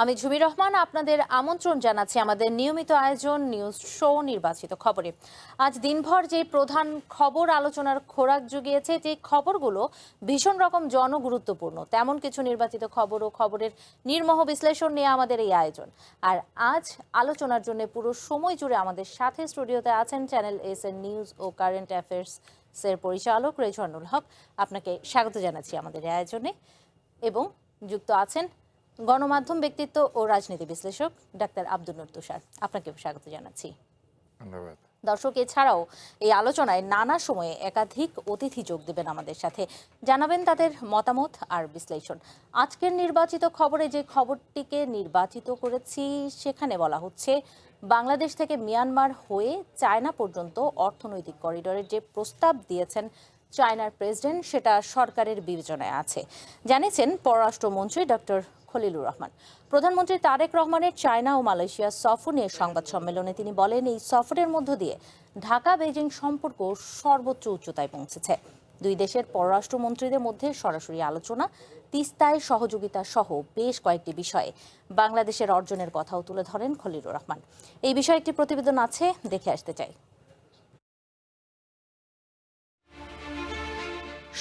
আমি ঝুমি রহমান আপনাদের আমন্ত্রণ জানাচ্ছি আমাদের নিয়মিত আয়োজন নিউজ শো নির্বাচিত খবরে। আজ দিনভর যে প্রধান খবর আলোচনার খোরাক জুগিয়েছে, যে খবরগুলো ভীষণ রকম জনগুরুত্বপূর্ণ, তেমন কিছু নির্বাচিত খবর ও খবরের নির্মোহ বিশ্লেষণ নিয়ে আমাদের এই আয়োজন। আর আজ আলোচনার জন্য পুরো সময় জুড়ে আমাদের সাথে স্টুডিওতে আছেন চ্যানেল এস এর নিউজ ও কারেন্ট অ্যাফেয়ার্স এর পরিচালক রেজওয়ানুল হক। আপনাকে স্বাগত জানাচ্ছি আমাদের এই আয়োজনে। এবং যুক্ত আছেন গণমাধ্যম ব্যক্তিত্ব ও রাজনীতি বিশ্লেষক ডাক্তার আব্দুল নূর তুষার। আপনাকে স্বাগত জানাচ্ছি। ধন্যবাদ। দর্শক, এছাড়াও এই আলোচনায় নানা সময়ে একাধিক অতিথি যোগ দেবেন আমাদের সাথে, জানাবেন তাদের মতামত আর বিশ্লেষণ। আজকের নির্বাচিত খবরে যে খবরটিকে নির্বাচিত করেছি সেখানে বলা হচ্ছে, বাংলাদেশ থেকে মিয়ানমার হয়ে চায়না পর্যন্ত অর্থনৈতিক করিডোরের যে প্রস্তাব দিয়েছেন চায়নার প্রেসিডেন্ট, সেটা সরকারের বিবেচনায় আছে, জানিয়েছেন পররাষ্ট্রমন্ত্রী ডক্টর খলিলুর রহমান। প্রধানমন্ত্রী তারেক রহমানের চায়না ও মালয়েশিয়া সফর নিয়ে সংবাদ সম্মেলনে তিনি বলেন, এই সফরের মধ্য দিয়ে ঢাকা বেজিং সম্পর্ক সর্বোচ্চ উচ্চতায় পৌঁছেছে। দুই দেশের পররাষ্ট্রমন্ত্রীদের মধ্যে সরাসরি আলোচনা, তিস্তায় সহযোগিতা সহ বেশ কয়েকটি বিষয়ে বাংলাদেশের অর্জনের কথাও তুলে ধরেন খলিলুর রহমান। এই বিষয়ে একটি প্রতিবেদন আছে, দেখে আসতে চাই।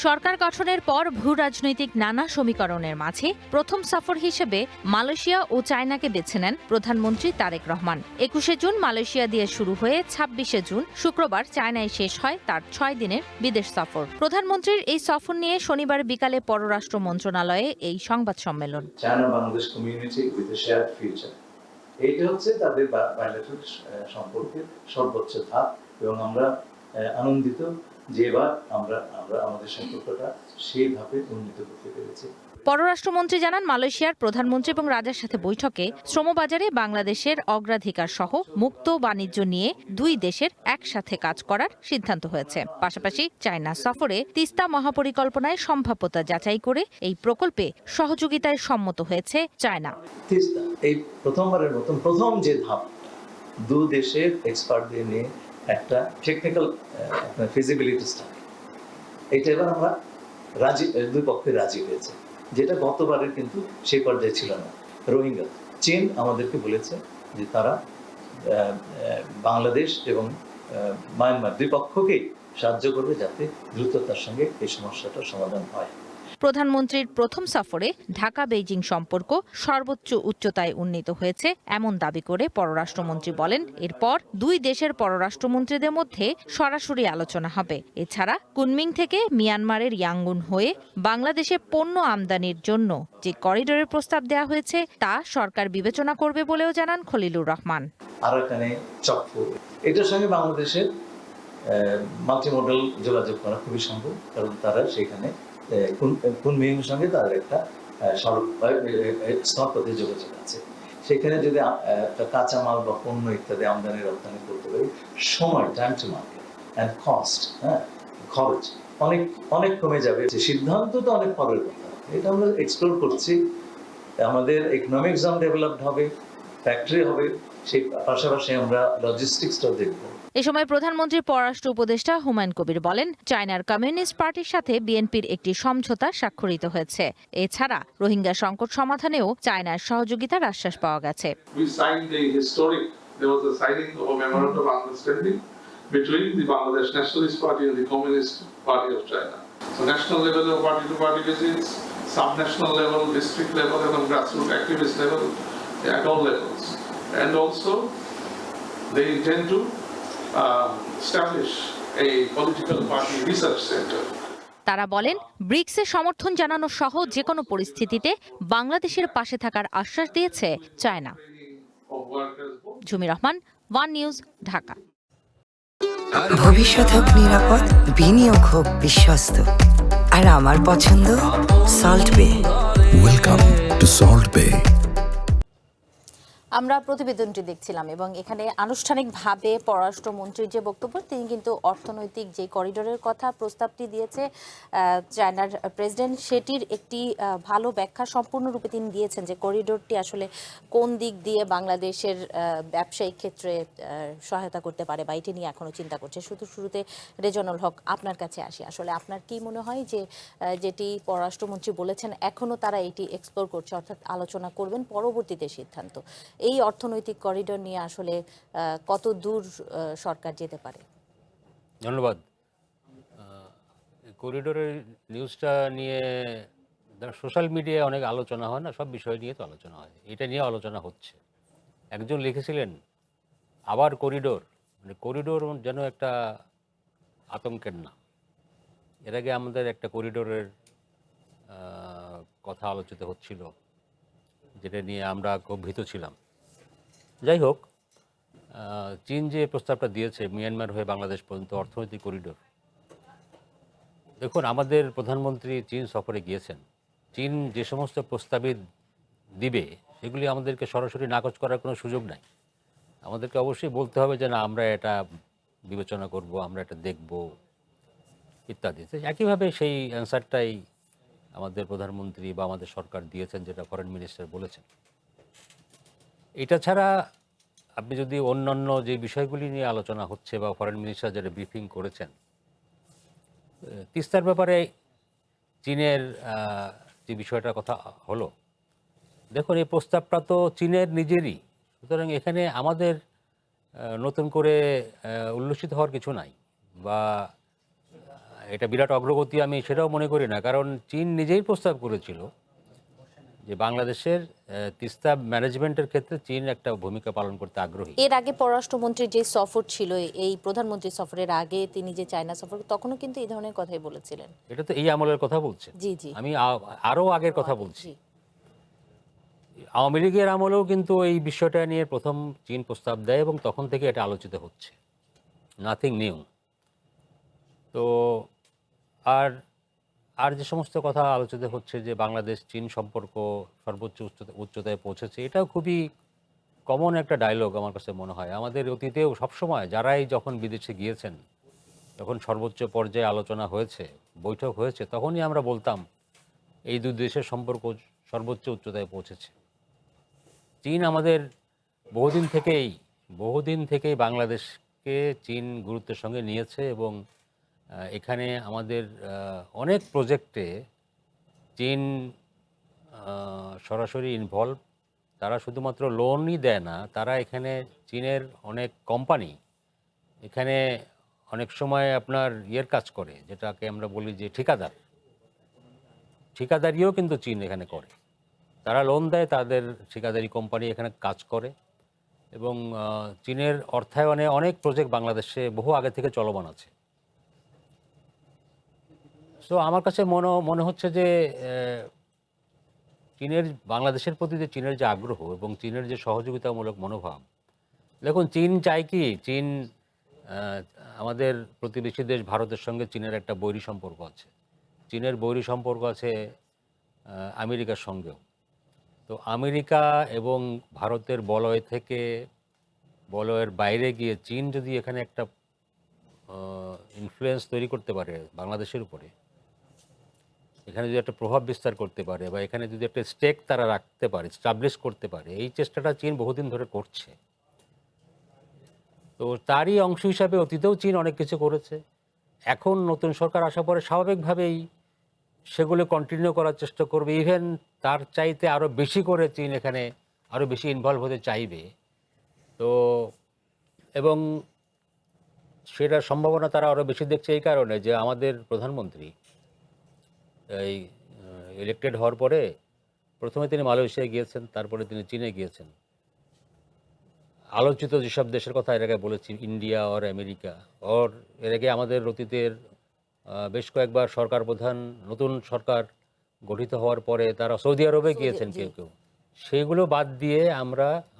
সরকার গঠনের পর ভূ রাজনৈতিক নানা সমীকরণের মাঝে প্রথম সফর হিসেবে মালয়েশিয়া ও চায়নাকে বেছে নেন প্রধানমন্ত্রী তারেক রহমান। 21শে জুন মালয়েশিয়া দিয়ে শুরু হয়ে 26শে জুন শুক্রবার চায়নায় শেষ হয় তার 6 দিনের বিদেশ সফর। প্রধানমন্ত্রীর এই সফর নিয়ে শনিবার বিকালে পররাষ্ট্র মন্ত্রণালয়ে এই সংবাদ সম্মেলন। China Bangladesh community with a shared future, এইটা হচ্ছে তাদের বাইলেটারাল সম্পর্কের সর্বোচ্চ ধাপ, এবং আমরা আনন্দিত যে এবার আমরা আমাদের সম্পর্কটা সেই ধাপে উন্নীত করতে পেরেছি। পররাষ্ট্রমন্ত্রী জানান, মালয়েশিয়ার প্রধানমন্ত্রী এবং রাজার সাথে বৈঠকে শ্রমবাজারে বাংলাদেশের অগ্রাধিকার সহ মুক্ত বাণিজ্য নিয়ে দুই দেশের একসাথে কাজ করার সিদ্ধান্ত হয়েছে। পাশাপাশি চায়না সফরে তিস্তা মহাপরিকল্পনায় সম্ভাব্যতা যাচাই করে এই প্রকল্পে সহযোগিতায় সম্মত হয়েছে চায়না। তিস্তা এই প্রথমবারের মতন প্রথম যে ধাপ, দু দেশের এক্সপার্টদের নিয়ে একটা টেকনিক্যাল ফিজিবিলিটি স্টাডি, এটা এবার আমরা দুই পক্ষে রাজি হয়েছে, যেটা গতবারের কিন্তু সেই পর্যায়ে ছিল না। রোহিঙ্গা, চীন আমাদেরকে বলেছে যে তারা বাংলাদেশ এবং মায়ানমার দুই পক্ষকেই সাহায্য করবে যাতে দ্রুততার সঙ্গে এই সমস্যাটার সমাধান হয়। প্রধানমন্ত্রীর প্রথম সফরে ঢাকা বেইজিং সম্পর্ক সর্বোচ্চ উচ্চতায় উন্নীত হয়েছে এমন দাবি করে পররাষ্ট্রমন্ত্রী বলেন, এরপর দুই দেশের পররাষ্ট্রমন্ত্রীদের মধ্যে সরাসরি আলোচনা হবে। এছাড়া কুনমিং থেকে মিয়ানমারের ইয়াঙ্গুন হয়ে বাংলাদেশে পণ্য আমদানির জন্য যে করিডোরের প্রস্তাব দেওয়া হয়েছে তা সরকার বিবেচনা করবে বলেও জানান খলিলুর রহমান। আর এখানে চক্র, এটার সঙ্গে বাংলাদেশের মাল্টিমোডাল যোগাযোগ করা খুবই সম্ভব, কারণ তারা সেখানে কুনমিংয়ের সঙ্গে তাদের একটা স্থলপথে যোগাযোগ আছে। সেখানে যদি কাঁচামাল বা পণ্য ইত্যাদি আমদানি রপ্তানি করতে পারি, সময়, time to market and cost, খরচ অনেক অনেক কমে যাবে। সিদ্ধান্ত তো অনেক পরের কথা, এটা আমরা এক্সপ্লোর করছি। আমাদের ইকোনমিক জোন ডেভেলপড হবে, ফ্যাক্টরি হবে, সেই পাশাপাশি আমরা লজিস্টিক্সটাও দেখবো। এ সময় প্রধানমন্ত্রীর পররাষ্ট্র উপদেষ্টা হুমায়ুন কবির বলেন, চায়নার কমিউনিস্ট পার্টির সাথে বিএনপির একটি সমঝোতা স্বাক্ষরিত হয়েছে। এছাড়া রোহিঙ্গা সংকট সমাধানেও চায়নার সহযোগিতার আশ্বাস পাওয়া গেছে। between the Bangladesh Nationalist Party and the Communist Party of China. So national level of party-to-party visits, sub-national level, district level, and grassroots activist level, at all levels. And also, they intend to establish a political party research center. তারা বলেন, ব্রিক্সের সমর্থন জানানো সহ যে কোনো পরিস্থিতিতে বাংলাদেশের পাশে থাকার আশ্বাস দিয়েছে China. ঝুমি Rahman, one news, Dhaka. ভবিষ্যৎ হোক নিরাপদ, বিনিয়োগ হোক বিশ্বস্ত, আর আমার পছন্দ সল্ট বে। ওয়েলকাম টু সল্ট বে। আমরা প্রতিবেদনটি দেখছিলাম এবং এখানে আনুষ্ঠানিকভাবে পররাষ্ট্রমন্ত্রীর যে বক্তব্য, তিনি কিন্তু অর্থনৈতিক যে করিডোরের কথা প্রস্তাবটি দিয়েছে চায়নার প্রেসিডেন্ট, সেটির একটি ভালো ব্যাখ্যা সম্পূর্ণরূপে তিনি দিয়েছেন যে করিডোরটি আসলে কোন দিক দিয়ে বাংলাদেশের ব্যবসায়িক ক্ষেত্রে সহায়তা করতে পারে বা এটি নিয়ে এখনো চিন্তা করছে। শুরুতে রেজানুল হক, আপনার কাছে আসি। আসলে আপনার কি মনে হয় যে যেটি পররাষ্ট্রমন্ত্রী বলেছেন এখনো তারা এটি এক্সপ্লোর করছে, অর্থাৎ আলোচনা করবেন, পরবর্তীতে সিদ্ধান্ত, এই অর্থনৈতিক করিডোর নিয়ে আসলে কত দূর সরকার যেতে পারে? ধন্যবাদ। করিডোরের নিউজটা নিয়ে সোশ্যাল মিডিয়ায় অনেক আলোচনা হয় না, সব বিষয় নিয়ে তো আলোচনা হয়, এটা নিয়ে আলোচনা হচ্ছে। একজন লিখেছিলেন আবার করিডোর, মানে করিডোর যেন একটা আতঙ্কের নাম। এর আগে আমাদের একটা করিডোরের কথা আলোচিত হচ্ছিল, যেটা নিয়ে আমরা খুব ভীত ছিলাম। যাই হোক, চীন যে প্রস্তাবটা দিয়েছে মিয়ানমার হয়ে বাংলাদেশ পর্যন্ত অর্থনৈতিক করিডোর, দেখুন আমাদের প্রধানমন্ত্রী চীন সফরে গিয়েছেন। চীন যে সমস্ত প্রস্তাবিত দিবে সেগুলি আমাদেরকে সরাসরি নাকচ করার কোনো সুযোগ নাই। আমাদেরকে অবশ্যই বলতে হবে যে না, আমরা এটা বিবেচনা করব, আমরা এটা দেখব ইত্যাদি। তো একইভাবে সেই অ্যান্সারটাই আমাদের প্রধানমন্ত্রী বা আমাদের সরকার দিয়েছেন, যেটা ফরেন মিনিস্টার বলেছেন। এটা ছাড়া আপনি যদি অন্যান্য যে বিষয়গুলি নিয়ে আলোচনা হচ্ছে বা ফরেন মিনিস্টার যেটা ব্রিফিং করেছেন, তিস্তার ব্যাপারে চীনের যে বিষয়টার কথা হলো, দেখুন এই প্রস্তাবটা তো চীনের নিজেরই, সুতরাং এখানে আমাদের নতুন করে উল্লসিত হওয়ার কিছু নাই, বা এটা বিরাট অগ্রগতি আমি সেটাও মনে করি না, কারণ চীন নিজেই প্রস্তাব করেছিল যে বাংলাদেশের তিস্তা ম্যানেজমেন্টের ক্ষেত্রে চীন একটা ভূমিকা পালন করতে আগ্রহী। এর আগে পররাষ্ট্রমন্ত্রীর যে সফর ছিল, এই প্রধানমন্ত্রী সফরের আগে তিনি যে চায়না সফর, তখনও কিন্তু এই ধরনের কথাই বলেছিলেন। এটা তো এই আমলের কথা বলছে, জি জি, আমি আরও আগের কথা বলছি। জি। আওয়ামী লীগের আমলেও কিন্তু এই বিষয়টা নিয়ে প্রথম চীন প্রস্তাব দেয় এবং তখন থেকে এটা আলোচিত হচ্ছে, নাথিং নিউ। তো আর যে সমস্ত কথা আলোচিত হচ্ছে যে বাংলাদেশ চীন সম্পর্ক সর্বোচ্চ উচ্চতায় পৌঁছেছে, এটাও খুবই কমন একটা ডায়লগ আমার কাছে মনে হয়। আমাদের অতীতেও সবসময় যারাই যখন বিদেশে গিয়েছেন, যখন সর্বোচ্চ পর্যায়ে আলোচনা হয়েছে, বৈঠক হয়েছে, তখনই আমরা বলতাম এই দুই দেশের সম্পর্ক সর্বোচ্চ উচ্চতায় পৌঁছেছে। চীন আমাদের বহুদিন থেকেই বাংলাদেশকে চীন গুরুত্বের সঙ্গে নিয়েছে এবং এখানে আমাদের অনেক প্রজেক্টে চীন সরাসরি ইনভলভ। তারা শুধুমাত্র লোনই দেয় না, তারা এখানে চীনের অনেক কোম্পানি এখানে অনেক সময় আপনার কাজ করে, যেটাকে আমরা বলি যে ঠিকাদারিও কিন্তু চীন এখানে করে। তারা লোন দেয়, তাদের ঠিকাদারি কোম্পানি এখানে কাজ করে এবং চীনের অর্থায়নে অনেক প্রজেক্ট বাংলাদেশে বহু আগে থেকে চলমান আছে। সো আমার কাছে মনে হচ্ছে যে বাংলাদেশের প্রতি যে চীনের যে আগ্রহ এবং চীনের যে সহযোগিতামূলক মনোভাব, দেখুন চীন চায় কি, চীন আমাদের প্রতিবেশী দেশ ভারতের সঙ্গে চীনের একটা বৈরী সম্পর্ক আছে। চীনের বৈরী সম্পর্ক আছে আমেরিকার সঙ্গেও। তো আমেরিকা এবং ভারতের বলয়ের বাইরে গিয়ে চীন যদি এখানে একটা ইনফ্লুয়েন্স তৈরি করতে পারে বাংলাদেশের উপরে, এখানে যদি একটা প্রভাব বিস্তার করতে পারে বা এখানে যদি একটা স্টেক তারা রাখতে পারে, স্টাবলিশ করতে পারে, এই চেষ্টাটা চীন বহুদিন ধরে করছে। তো তারই অংশ হিসাবে অতীতেও চীন অনেক কিছু করেছে। এখন নতুন সরকার আসার পরে স্বাভাবিকভাবেই সেগুলো কন্টিনিউ করার চেষ্টা করবে। ইভেন তার চাইতে আরও বেশি করে চীন এখানে আরও বেশি ইনভলভ হতে চাইবে। তো এবং সেটার সম্ভাবনা তারা আরও বেশি দেখছে এই কারণে যে আমাদের প্রধানমন্ত্রী এই ইলেক্টেড হওয়ার পরে প্রথমে তিনি মালয়েশিয়ায় গিয়েছেন, তারপরে তিনি চীনে গিয়েছেন। আলোচিত যেসব দেশের কথা এর আগে বলেছি, ইন্ডিয়া আর আমেরিকা, এর আগে আমাদের অতীতের বেশ কয়েকবার সরকার প্রধান, নতুন সরকার গঠিত হওয়ার পরে তারা সৌদি আরবে গিয়েছেন কেউ কেউ। সেইগুলো বাদ দিয়ে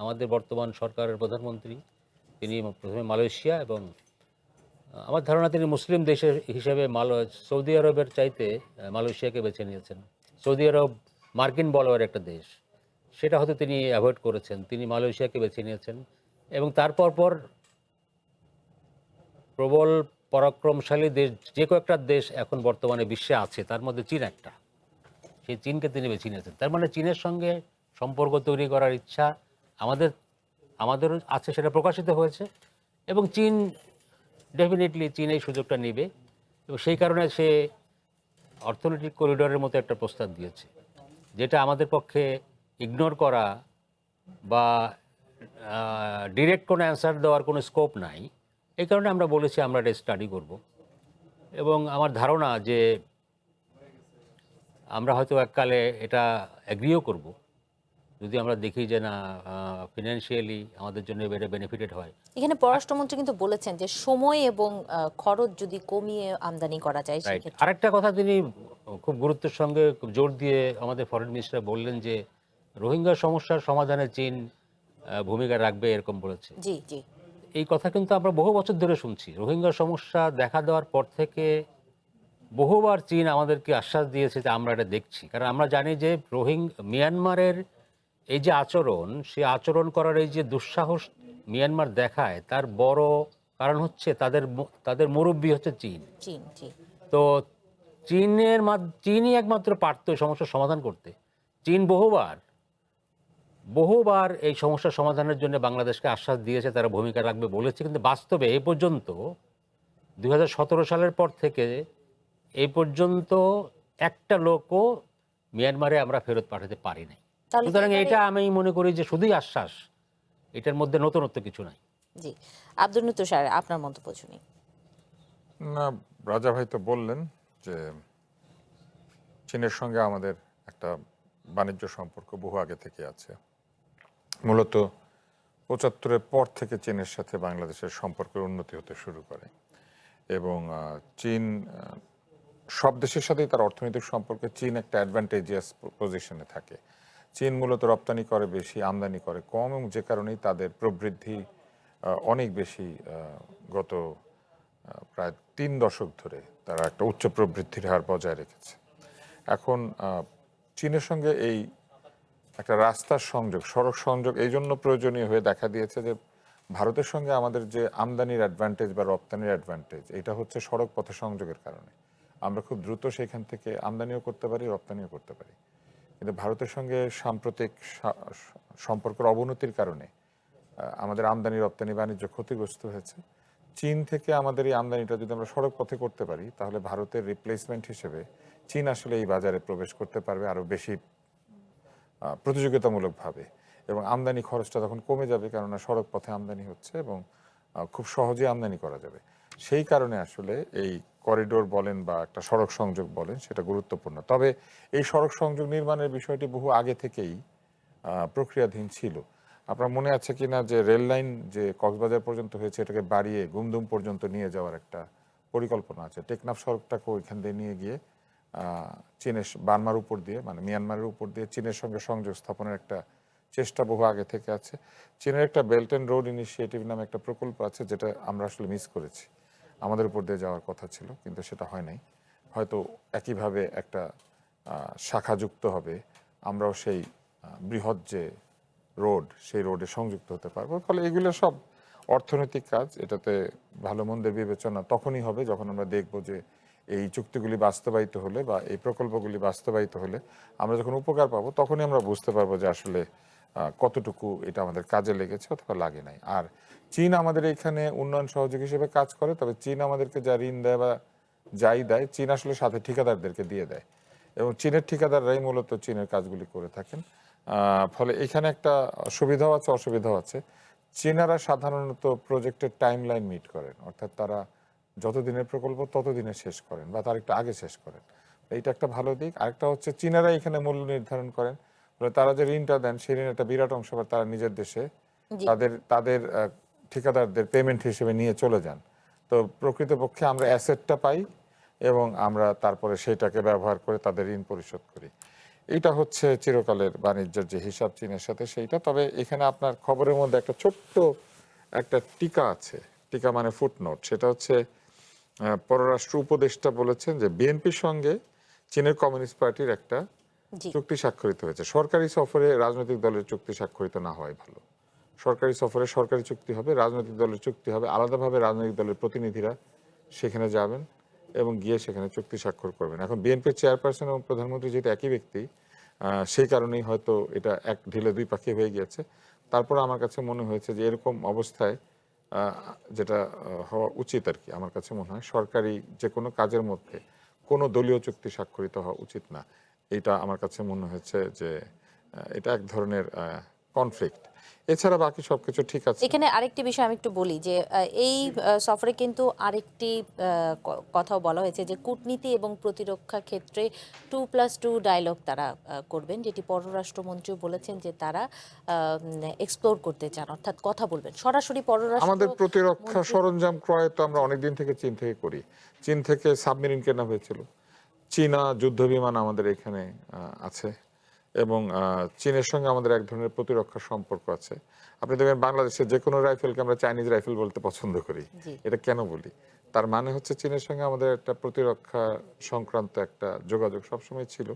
আমাদের বর্তমান সরকারের প্রধানমন্ত্রী তিনি প্রথমে মালয়েশিয়া এবং আমার ধারণা তিনি মুসলিম দেশ হিসেবে সৌদি আরবের চাইতে মালয়েশিয়াকে বেছে নিয়েছেন। সৌদি আরব মার্কিন বলয়ের একটা দেশ, সেটা হয়তো তিনি অ্যাভয়েড করেছেন, তিনি মালয়েশিয়াকে বেছে নিয়েছেন এবং তারপর পর প্রবল পরাক্রমশালী দেশ যে কয়েকটা দেশ এখন বর্তমানে বিশ্বে আছে তার মধ্যে চীন একটা, সেই চীনকে তিনি বেছে নিয়েছেন। তার মানে চীনের সঙ্গে সম্পর্ক তৈরি করার ইচ্ছা আমাদের আছে, সেটা প্রকাশিত হয়েছে এবং চীন ডেফিনেটলি চীন এই সুযোগটা নেবে এবং সেই কারণে সে অর্থনৈতিক করিডোরের মতো একটা প্রস্তাব দিয়েছে, যেটা আমাদের পক্ষে ইগনোর করা বা ডিরেক্ট কোনো অ্যান্সার দেওয়ার কোনো স্কোপ নাই। এই কারণে আমরা বলেছি আমরা এটা স্টাডি করব এবং আমার ধারণা যে আমরা হয়তো এককালে এটা অ্যাগ্রিও করব যদি আমরা দেখি যে না ফিনান্সিয়ালি আমাদের জন্য এটা বেনিফিটেড হয়। এখানে পররাষ্ট্রমন্ত্রী কিন্তু বলেছেন যে সময় এবং খরচ যদি কমিয়ে আমদানি করা যায় রাইট। সেক্ষেত্রে। আরেকটা কথা তিনি খুব গুরুত্বের সঙ্গে খুব জোর দিয়ে আমাদের ফরেন মিনিস্টার বললেন যে রোহিঙ্গা সমস্যার সমাধানে চীন ভূমিকা রাখবে, এরকম বলেছে। জি জি। এই কথা কিন্তু আমরা বহু বছর ধরে শুনছি। রোহিঙ্গা সমস্যা দেখা দেওয়ার পর থেকে বহুবার চীন আমাদেরকে আশ্বাস দিয়েছে যে আমরা এটা দেখছি, কারণ আমরা জানি যে মিয়ানমারের এই যে আচরণ, সে আচরণ করার এই যে দুঃসাহস মিয়ানমার দেখায়, তার বড় কারণ হচ্ছে তাদের মুরব্বী হচ্ছে চীন। চীন জি। তো চীনই একমাত্র পারত এই সমস্যার সমাধান করতে। চীন বহুবার এই সমস্যার সমাধানের জন্য বাংলাদেশকে আশ্বাস দিয়েছে, তারা ভূমিকা রাখবে বলেছে, কিন্তু বাস্তবে এই পর্যন্ত 2017 সালের পর থেকে এই পর্যন্ত একটা লোকও মিয়ানমারে আমরা ফেরত পাঠাতে পারি নাই। তাহলে সুতরাং এবারে- এটা আমি মনে করি যে শুধুই আশ্বাস, এটার মধ্যে নতুনত্ব কিছু নাই। জি, আব্দুল নূর স্যার, আপনার মন্তব্য শুনি। না, রাজা ভাই তো বললেন যে চীনের সঙ্গে আমাদের একটা বাণিজ্য সম্পর্ক বহু আগে থেকে আছে। মূলত 75-এর পর থেকে চীনের সাথে বাংলাদেশের সম্পর্কের উন্নতি হতে শুরু করে এবং চীন সব দেশের সাথেই তার অর্থনৈতিক সম্পর্কে চীন একটা অ্যাডভান্টেজিয়াস পজিশনে থাকে। চীন মূলত রপ্তানি করে বেশি, আমদানি করে কম, এবং যে কারণেই তাদের প্রবৃদ্ধি অনেক বেশি। গত প্রায় 3 দশক ধরে তারা একটা উচ্চ প্রবৃদ্ধির হার বজায় রেখেছে। এখন চীনের সঙ্গে এই একটা রাস্তার সংযোগ, সড়ক সংযোগ এই জন্য প্রয়োজনীয় হয়ে দেখা দিয়েছে যে ভারতের সঙ্গে আমাদের যে আমদানির অ্যাডভান্টেজ বা রপ্তানির অ্যাডভান্টেজ, এটা হচ্ছে সড়ক পথে সংযোগের কারণে। আমরা খুব দ্রুত সেখান থেকে আমদানিও করতে পারি, রপ্তানিও করতে পারি। কিন্তু ভারতের সঙ্গে সাম্প্রতিক সম্পর্কের অবনতির কারণে আমাদের আমদানি রপ্তানি বাণিজ্য ক্ষতিগ্রস্ত হয়েছে। চীন থেকে আমাদের এই আমদানিটা যদি আমরা সড়ক পথে করতে পারি, তাহলে ভারতের রিপ্লেসমেন্ট হিসেবে চীন আসলে এই বাজারে প্রবেশ করতে পারবে আরও বেশি প্রতিযোগিতামূলকভাবে, এবং আমদানি খরচটা তখন কমে যাবে, কেননা সড়ক পথে আমদানি হচ্ছে এবং খুব সহজে আমদানি করা যাবে। সেই কারণে আসলে এই করিডোর বলেন বা একটা সড়ক সংযোগ বলেন, সেটা গুরুত্বপূর্ণ। তবে এই সড়ক সংযোগ নির্মাণের বিষয়টি বহু আগে থেকেই প্রক্রিয়াধীন ছিল। আপনার মনে আছে কিনা যে রেল লাইন যে কক্সবাজার পর্যন্ত হয়েছে, এটাকে বাড়িয়ে গুমদুম পর্যন্ত নিয়ে যাওয়ার একটা পরিকল্পনা আছে। টেকনাফ সড়কটাকে ওইখান দিয়ে নিয়ে গিয়ে চীনের বার্মার উপর দিয়ে, মানে মিয়ানমারের উপর দিয়ে চীনের সঙ্গে সংযোগ স্থাপনের একটা চেষ্টা বহু আগে থেকে আছে। চীনের একটা বেল্ট অ্যান্ড রোড ইনিশিয়েটিভ নামে একটা প্রকল্প আছে, যেটা আমরা আসলে মিস করেছি। আমাদের উপর দিয়ে যাওয়ার কথা ছিল, কিন্তু সেটা হয় নাই। হয়তো একইভাবে একটা শাখা যুক্ত হবে, আমরাও সেই বৃহৎ যে রোড, সেই রোডে সংযুক্ত হতে পারবো। ফলে এগুলো সব অর্থনৈতিক কাজ। এটাতে ভালো মন্দের বিবেচনা তখনই হবে যখন আমরা দেখব যে এই চুক্তিগুলি বাস্তবায়িত হলে বা এই প্রকল্পগুলি বাস্তবায়িত হলে আমরা যখন উপকার পাবো, তখনই আমরা বুঝতে পারবো যে আসলে কতটুকু এটা আমাদের কাজে লেগেছে অথবা লাগে নাই। আর চীন আমাদের এখানে উন্নয়ন সহযোগী হিসেবে কাজ করে, তবে চীন আমাদেরকে যা ঋণ দেয় বা যাই দেয়, চীন আসলে সাথে ঠিকাদারদেরকে দিয়ে দেয়, এবং চীনের ঠিকাদাররাই মূলত চীনের কাজগুলি করে থাকেন। ফলে এখানে একটা সুবিধাও আছে, অসুবিধাও আছে। চীনারা সাধারণত প্রজেক্টের টাইম লাইন মিট করেন, অর্থাৎ তারা যত দিনের প্রকল্প তত দিনে শেষ করেন বা তার একটু আগে শেষ করেন। এইটা একটা ভালো দিক। আরেকটা হচ্ছে চীনারা এখানে মূল্য নির্ধারণ করেন, তারা যে ঋণটা দেন সেই ঋণের একটা বিরাট অংশ তারা নিজের দেশে তাদের ঠিকাদারদের পেমেন্ট হিসেবে নিয়ে চলে যান। তো প্রকৃতপক্ষে আমরা অ্যাসেটটা পাই এবং আমরা তারপরে সেটাকে ব্যবহার করে তাদের ঋণ পরিশোধ করি। এটা হচ্ছে চিরকালের বাণিজ্যের যে হিসাব চীনের সাথে, সেইটা। তবে এখানে আপনার খবরের মধ্যে একটা ছোট্ট একটা টিকা আছে, টিকা মানে ফুটনোট। সেটা হচ্ছে পররাষ্ট্র উপদেষ্টা বলেছেন যে বিএনপির সঙ্গে চীনের কমিউনিস্ট পার্টির একটা জি। চুক্তি স্বাক্ষরিত হয়েছে। সরকারি সফরে রাজনৈতিক দলের চুক্তি স্বাক্ষরিত না হয় ভালো। সরকারি সফরে সরকারি চুক্তি হবে, রাজনৈতিক দলের চুক্তি হবে, আলাদাভাবে রাজনৈতিক দলের প্রতিনিধিরা সেখানে যাবেন এবং গিয়ে সেখানে চুক্তি স্বাক্ষর করবেন। এখন বিএনপির চেয়ারপারসন এবং প্রধানমন্ত্রী যেহেতু একই ব্যক্তি, সেই কারণেই হয়তো এটা এক ঢিলে দুই পাখি হয়ে গিয়েছে। তারপর আমার কাছে মনে হয়েছে যে এরকম অবস্থায় যেটা হওয়া উচিত আর কি, আমার কাছে মনে হয় সরকারি যে কোনো কাজের মধ্যে কোনো দলীয় চুক্তি স্বাক্ষরিত হওয়া উচিত না। এটা আমার কাছে মনে হয়েছে যে এটা এক ধরনের কনফ্লিক্ট। এছাড়া বাকি সবকিছু ঠিক আছে। এখানে আরেকটি বিষয় আমি একটু বলি যে এই সফরে কিন্তু আরেকটি কথাও বলা হয়েছে যে কূটনীতি এবং প্রতিরক্ষা ক্ষেত্রে 2+2 ডায়লগ তারা করবেন, যেটি পররাষ্ট্রমন্ত্রীও বলেছেন যে তারা এক্সপ্লোর করতে চান, অর্থাৎ কথা বলবেন সরাসরি পররাষ্ট্র। আমাদের প্রতিরক্ষা সরঞ্জাম ক্রয় তো আমরা অনেকদিন থেকে চীন থেকে করি। চীন থেকে সাবমেরিন কেনা হয়েছিল, চীনা যুদ্ধ বিমান আমাদের এখানে আছে এবং চীনের সঙ্গে আমাদের এক ধরনের প্রতিরক্ষা সম্পর্ক আছে। আপনি দেখবেন বাংলাদেশের যে কোনো রাইফেলকে আমরা চাইনিজ রাইফেল বলতে পছন্দ করি। এটা কেন বলি? তার মানে হচ্ছে চীনের সঙ্গে আমাদের একটা প্রতিরক্ষা সংক্রান্ত একটা যোগাযোগ সবসময় ছিল,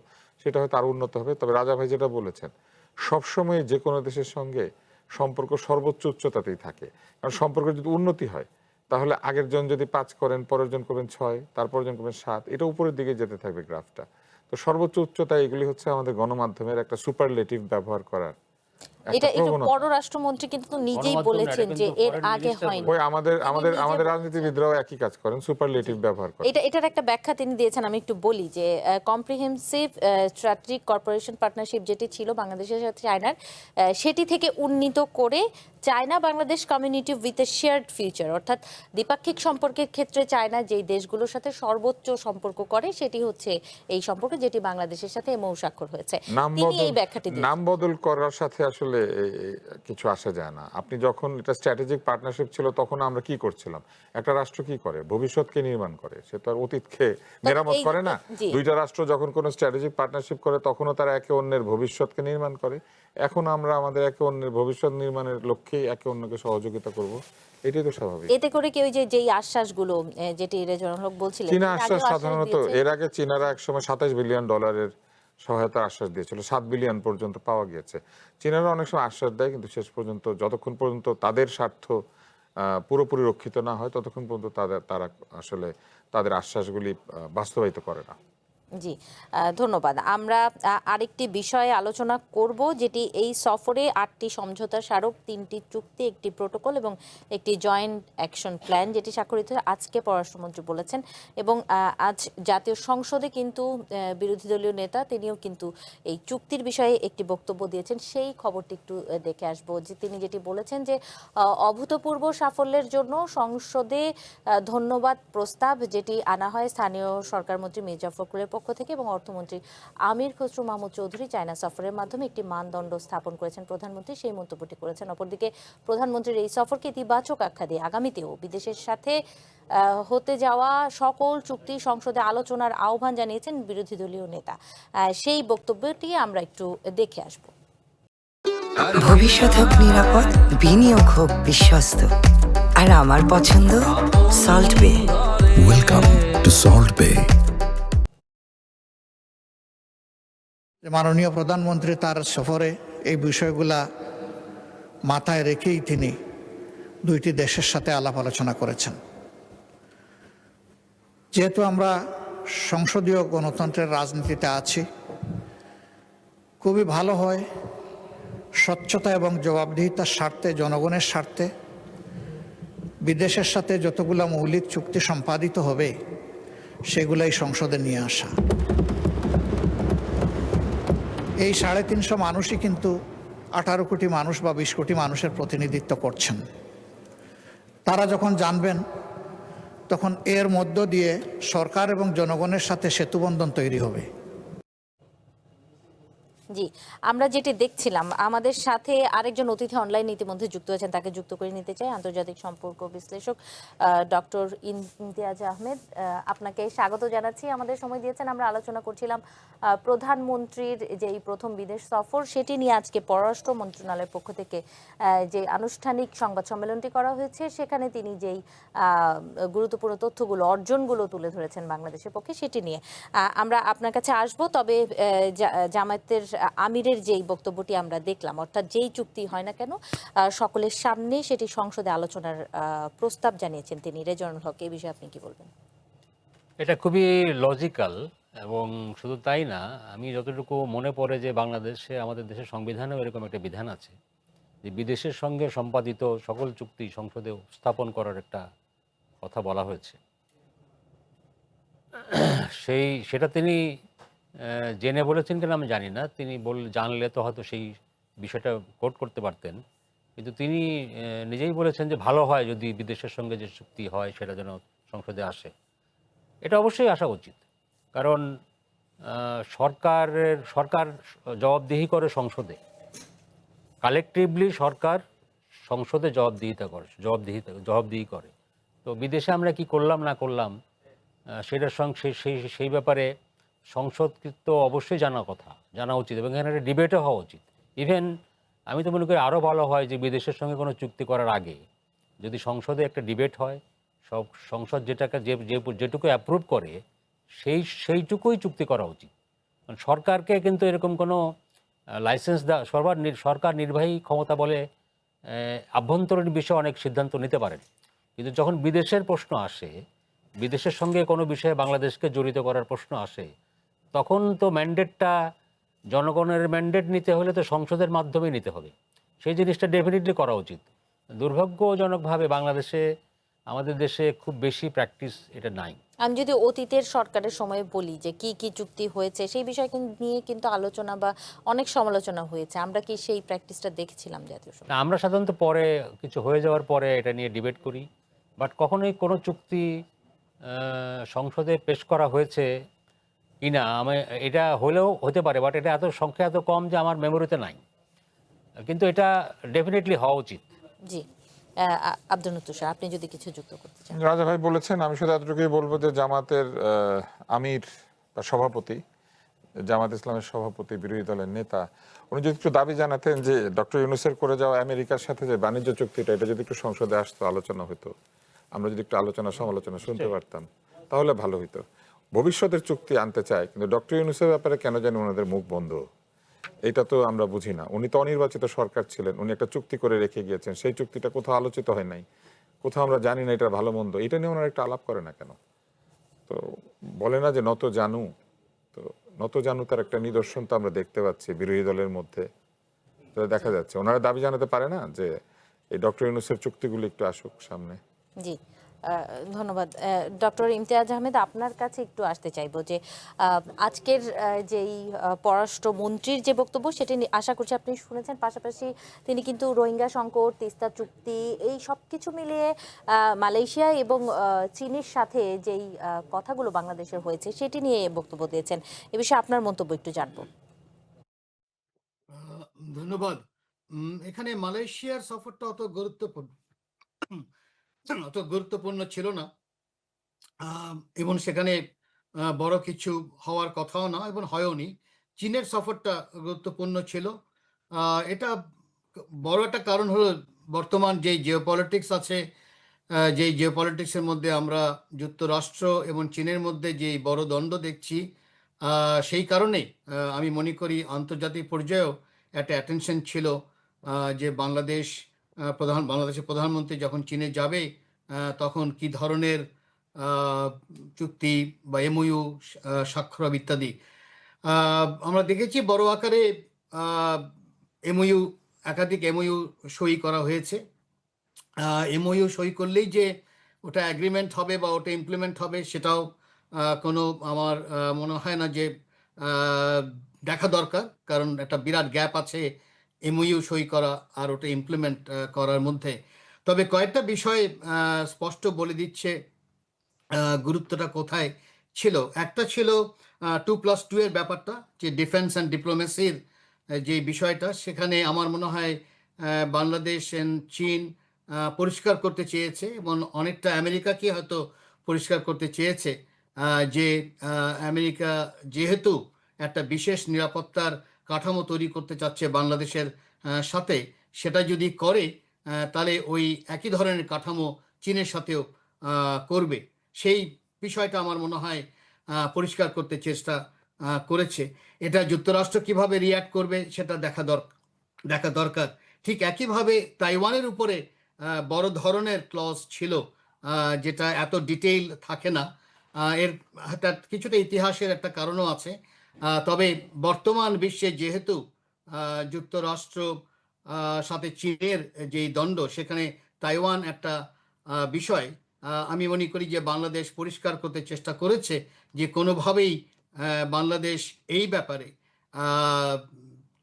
সেটা হয়তো আরো উন্নত হবে। তবে রাজা ভাই যেটা বলেছেন, সবসময় যে কোনো দেশের সঙ্গে সম্পর্ক সর্বোচ্চ উচ্চতাতেই থাকে। কারণ সম্পর্কের যদি উন্নতি হয় তাহলে আগের জন যদি 5 করেন, পরের জন করবেন 6, তারপর জন করবেন 7, এটা উপরের দিকে যেতে থাকবে গ্রাফটা। তো সর্বোচ্চ উচ্চতায় এগুলি হচ্ছে আমাদের গণমাধ্যমের একটা সুপারলেটিভ ব্যবহার করার এটা একটু পররাষ্ট্রমন্ত্রী কিন্তু নিজেই বলেছেন যে এর আগে হয়নি। ওই আমাদের রাজনীতিবিদরাও একই কাজ করেন, সুপারলেটিভ ব্যবহার করেন। এটার একটা ব্যাখ্যা তিনি দিয়েছেন, আমি একটু বলি যে কম্প্রিহেনসিভ স্ট্র্যাটেজিক কর্পোরেশন পার্টনারশিপ যেটি ছিল বাংলাদেশের সাথে চায়নার, সেটি থেকে উন্নীত করে China Bangladesh community with a shared future, অর্থাৎ দ্বিপাক্ষিক সম্পর্কের ক্ষেত্রে চায়না যেই দেশগুলোর সাথে সর্বোচ্চ সম্পর্ক করে সেটি হচ্ছে এই সম্পর্ক, যেটি বাংলাদেশের সাথে এমও স্বাক্ষর হয়েছে। তিনি এই ব্যাখ্যাটি দিয়েছেন। নাম বদল করার সাথে আসলে কিছু আসা যায় না। আপনি যখন এটা স্ট্র্যাটেজিক পার্টনারশিপ ছিল তখন আমরা কি করছিলাম? একটা রাষ্ট্র কি করে? ভবিষ্যৎকে নির্মাণ করে, সে তো আর অতীতকে মেরামত করে না। দুইটা রাষ্ট্র যখন কোনো স্ট্র্যাটেজিক পার্টনারশিপ করে তখনও তারা একে অন্যের ভবিষ্যৎকে নির্মাণ করে। এখন আমরা আমাদের একে অন্যের ভবিষ্যৎ নির্মাণের লক্ষ্যেই একে অন্যকে সহযোগিতা করব, এটাই তো স্বাভাবিক। এতে করে কেউ যেই আশ্বাসগুলো যেটি রেজওয়ানুল হক বলছিলেন, চীনা আশ্বাস সাধারণত এর আগে চীনারা একসময় $27 বিলিয়ন সহায়তার আশ্বাস দিয়েছিল, 7 বিলিয়ন পর্যন্ত পাওয়া গিয়েছে। চীনারা অনেক সময় আশ্বাস দেয় কিন্তু শেষ পর্যন্ত যতক্ষণ পর্যন্ত তাদের স্বার্থ পুরোপুরি রক্ষিত না হয় ততক্ষণ পর্যন্ত তারা আসলে তাদের আশ্বাসগুলি বাস্তবায়িত করে না। জি, ধন্যবাদ। আমরা আরেকটি বিষয়ে আলোচনা করব, যেটি এই সফরে 8টি সমঝোতা স্মারক, 3টি চুক্তি, একটি প্রোটোকল এবং একটি জয়েন্ট অ্যাকশন প্ল্যান যেটি স্বাক্ষরিত আজকে পররাষ্ট্রমন্ত্রী বলেছেন। এবং আজ জাতীয় সংসদে কিন্তু বিরোধী দলীয় নেতা তিনিও কিন্তু এই চুক্তির বিষয়ে একটি বক্তব্য দিয়েছেন। সেই খবরটি একটু দেখে আসবো, যে তিনি যেটি বলেছেন যে অভূতপূর্ব সাফল্যের জন্য সংসদে ধন্যবাদ প্রস্তাব যেটি আনা হয় স্থানীয় সরকার মন্ত্রী মির্জা ফখরুলের পক্ষ থেকে এবং অর্থমন্ত্রী আমির খসরু মাহমুদ চৌধুরী চায়না সফরের মাধ্যমে একটি মানদণ্ড স্থাপন করেছেন প্রধানমন্ত্রী, সেই মন্তব্যটি করেছেন। অপরদিকে প্রধানমন্ত্রীর এই সফরকে ইতিবাচক আখ্যা দিয়ে আগামীতেও বিদেশের সাথে হতে যাওয়া সকল চুক্তি সংসদে আলোচনার আহ্বান জানিয়েছেন বিরোধী দলীয় নেতা। সেই বক্তব্যটি আমরা একটু দেখে আসব। ভবিষ্যৎ হোক নিরাপদ, বিনিয়োগ হোক বিশ্বস্ত, আর আমার পছন্দ সল্ট বে। ওয়েলকাম টু সল্ট বে। মাননীয় প্রধানমন্ত্রী তার সফরে এই বিষয়গুলা মাথায় রেখেই তিনি দুইটি দেশের সাথে আলাপ আলোচনা করেছেন। যেহেতু আমরা সংসদীয় গণতন্ত্রের রাজনীতিতে আছি, খুবই ভালো হয় স্বচ্ছতা এবং জবাবদিহিতার স্বার্থে, জনগণের স্বার্থে বিদেশের সাথে যতগুলো মৌলিক চুক্তি সম্পাদিত হবে সেগুলাই সংসদে নিয়ে আসা। এই 350 মানুষই কিন্তু 18 কোটি মানুষ বা 20 কোটি মানুষের প্রতিনিধিত্ব করছেন। তারা যখন জানবেন তখন এর মধ্য দিয়ে সরকার এবং জনগণের সাথে সেতুবন্ধন তৈরি হবে। জি, আমরা যেটি দেখছিলাম আমাদের সাথে আরেকজন অতিথি অনলাইনে ইতিমধ্যে যুক্ত হয়েছেন, তাকে যুক্ত করে নিতে চাই। আন্তর্জাতিক সম্পর্ক বিশ্লেষক ডক্টর ইমতিয়াজ আহমেদ, আপনাকে স্বাগত জানাচ্ছি। আমাদের সময় দিয়েছেন। আমরা আলোচনা করছিলাম প্রধানমন্ত্রীর যেই প্রথম বিদেশ সফর, সেটি নিয়ে আজকে পররাষ্ট্র মন্ত্রণালয়ের পক্ষ থেকে যে আনুষ্ঠানিক সংবাদ সম্মেলনটি করা হয়েছে, সেখানে তিনি যেই গুরুত্বপূর্ণ তথ্যগুলো, অর্জনগুলো তুলে ধরেছেন বাংলাদেশের পক্ষে, সেটি নিয়ে আমরা আপনার কাছে আসব। তবে জামায়াতের আমিরের যেই বক্তব্যটি আমরা দেখলাম, অর্থাৎ যেই চুক্তি হয় না কেন সকলের সামনে সেটি সংসদে আলোচনার প্রস্তাব জানিয়েছেন তিনি। রেজওয়ানুল হক, এই বিষয়ে আপনি কি বলবেন? এটা খুবই লজিক্যাল, এবং শুধু তাই না, আমি যতটুকু মনে পড়ে যে বাংলাদেশে, আমাদের দেশের সংবিধানেও এরকম একটা বিধান আছে যে বিদেশের সঙ্গে সম্পাদিত সকল চুক্তি সংসদে স্থাপন করার একটা কথা বলা হয়েছে। সেটা তিনি জেনে বলেছেন কিনা আমি জানি না, তিনি জানলে তো হয়তো সেই বিষয়টা কোট করতে পারতেন, কিন্তু তিনি নিজেই বলেছেন যে ভালো হয় যদি বিদেশের সঙ্গে যে চুক্তি হয় সেটা যেন সংসদে আসে। এটা অবশ্যই আসা উচিত, কারণ সরকার জবাবদিহি করে সংসদে, কালেকটিভলি সরকার সংসদে জবাবদিহি করে। তো বিদেশে আমরা কি করলাম না করলাম সেটার সঙ্গে সেই ব্যাপারে সংসদ তো অবশ্যই জানা উচিত, এবং এখানে একটা ডিবেটও হওয়া উচিত। ইভেন আমি তো মনে করি আরও ভালো হয় যে বিদেশের সঙ্গে কোনো চুক্তি করার আগে যদি সংসদে একটা ডিবেট হয়, সংসদ যেটুকু অ্যাপ্রুভ করে সেইটুকুই চুক্তি করা উচিত। কারণ সরকারকে কিন্তু এরকম কোনো লাইসেন্স সরকার নির্বাহী ক্ষমতা বলে আভ্যন্তরীণ বিষয়ে অনেক সিদ্ধান্ত নিতে পারেন, কিন্তু যখন বিদেশের প্রশ্ন আসে, বিদেশের সঙ্গে কোনো বিষয়ে বাংলাদেশকে জড়িত করার প্রশ্ন আসে, তখন তো ম্যান্ডেটটা, জনগণের ম্যান্ডেট নিতে হলে তো সংসদের মাধ্যমে নিতে হবে। সেই জিনিসটা ডেফিনেটলি করা উচিত। দুর্ভাগ্যজনকভাবে আমাদের দেশে খুব বেশি প্র্যাকটিস এটা নাই। আমি যদি অতীতের সরকারের সময় বলি যে কি কি চুক্তি হয়েছে, সেই বিষয় নিয়ে কিন্তু আলোচনা বা অনেক সমালোচনা হয়েছে। আমরা কি সেই প্র্যাকটিসটা দেখেছিলাম জাতীয় সরকার? আমরা সাধারণত পরে কিছু হয়ে যাওয়ার পরে এটা নিয়ে ডিবেট করি, বাট কখনোই কোনো চুক্তি সংসদে পেশ করা হয়েছে কিনা এটা হলেও হতে পারে, বাট এটা সংখ্যা এত কম যে আমার মেমোরিতে নাই, কিন্তু এটা ডেফিনেটলি হওয়া উচিত। জি, আব্দুল তুষার, আপনি যদি কিছু যুক্ত করতে চান। রাজা ভাই বলেছেন, আমি শুধু এতটুকুই বলবো যে জামাতের আমির বা সভাপতি, জামাত ইসলামের সভাপতি, বিরোধী দলের নেতা, উনি যদি একটু দাবি জানাতেন যে ডক্টর ইউনূসের করে যাওয়া আমেরিকার সাথে যে বাণিজ্য চুক্তিটা, এটা যদি একটু সংসদে আসতো, আলোচনা হতো, আমরা যদি একটু আলোচনা সমালোচনা শুনতে পারতাম, তাহলে ভালো হতো। ভবিষ্যতের চুক্তি আনতে চায়, কিন্তু ডক্টর ইউনূসের ব্যাপারে কেন জানি ওনাদের মুখ বন্ধ, এটা তো আমরা বুঝি না। উনি তো অনির্বাচিত সরকার ছিলেন, উনি একটা চুক্তি করে রেখে গিয়েছেন, সেই চুক্তিটা কোথাও আলোচিত হয় নাই, কোথাও আমরা জানি না এটা ভালো মন্দ, এটা নিয়ে ওনারা একটা আলাপ করে না কেন? তো বলে না যে নত জানু, তো নত জানু তার একটা নিদর্শন তো আমরা দেখতে পাচ্ছি বিরোধী দলের মধ্যে। তো দেখা যাচ্ছে ওনারা দাবি জানাতে পারে না যে এই ডক্টর ইউনূসের চুক্তিগুলো একটু আসুক সামনে। জি, ধন্যবাদ। ডক্টর ইমতিয়াজ আহমেদ, আপনার কাছে একটু আসতে চাইবো যে আজকের যেই পররাষ্ট্রমন্ত্রীর যে বক্তব্য, সেটি আশা করছি আপনি শুনেছেন। পাশাপাশি তিনি কিন্তু রোহিঙ্গা সংকট, তিস্তা চুক্তি, এই সব কিছু মিলিয়ে মালয়েশিয়া এবং চীনের সাথে যেই কথাগুলো বাংলাদেশের হয়েছে সেটি নিয়ে বক্তব্য দিয়েছেন। এ বিষয়ে আপনার মন্তব্য একটু জানবো। ধন্যবাদ। এখানে মালয়েশিয়ার সফরটা অত গুরুত্বপূর্ণ ছিল না, এবং সেখানে বড় কিছু হওয়ার কথাও না, এবং হয়ওনি। চীনের সফরটা গুরুত্বপূর্ণ ছিল। এটা বড় একটা কারণ হলো বর্তমান যে জিওপলিটিক্স আছে, যে জিওপলিটিক্সের মধ্যে আমরা যুক্তরাষ্ট্র এবং চীনের মধ্যে যে বড় দ্বন্দ্ব দেখছি, সেই কারণে আমি মনে করি আন্তর্জাতিক পর্যায়েও একটা অ্যাটেনশন ছিল যে বাংলাদেশের প্রধানমন্ত্রী যখন চীনে যাবে, তখন কি ধরনের চুক্তি বা এমওইউ স্বাক্ষর হবে ইত্যাদি। আমরা দেখেছি বড় আকারে একাধিক এমওইউ সই করা হয়েছে। এমওইউ সই করলেই যে ওটা অ্যাগ্রিমেন্ট হবে বা ওটা ইমপ্লিমেন্ট হবে, সেটাও কোনো আমার মনে হয় না যে দেখা দরকার, কারণ একটা বিরাট গ্যাপ আছে এমওইউ সই করা আর ওটা ইমপ্লিমেন্ট করার মধ্যে। তবে কয়েকটা বিষয় স্পষ্ট বলে দিচ্ছে গুরুত্বটা কোথায় ছিল। একটা ছিল 2+2 এর ব্যাপারটা, যে ডিফেন্স অ্যান্ড ডিপ্লোমেসির যে বিষয়টা, সেখানে আমার মনে হয় বাংলাদেশ and চীন পরিষ্কার করতে চেয়েছে এবং অনেকটা আমেরিকাকে হয়তো পরিষ্কার করতে চেয়েছে যে আমেরিকা যেহেতু একটা বিশেষ নিরাপত্তার কাঠামো তৈরি করতে চাচ্ছে বাংলাদেশের সাথে, সেটা যদি করে তাহলে ওই একই ধরনের কাঠামো চীনের সাথেও করবে। সেই বিষয়টা আমার মনে হয় পরিষ্কার করতে চেষ্টা করেছে। এটা যুক্তরাষ্ট্র কিভাবে রিয়্যাক্ট করবে সেটা দেখা দরকার। ঠিক একইভাবে তাইওয়ানের উপরে বড় ধরনের ক্লজ ছিল, যেটা এত ডিটেইল থাকে না। এর তার কিছুটা ইতিহাসের একটা কারণও আছে। তবে বর্তমান বিশ্বে যেহেতু যুক্তরাষ্ট্র সাথে চীনের যেই দ্বন্দ্ব, সেখানে তাইওয়ান একটা বিষয়। আমি মনে করি যে বাংলাদেশ পরিষ্কার করতে চেষ্টা করেছে যে কোনোভাবেই বাংলাদেশ এই ব্যাপারে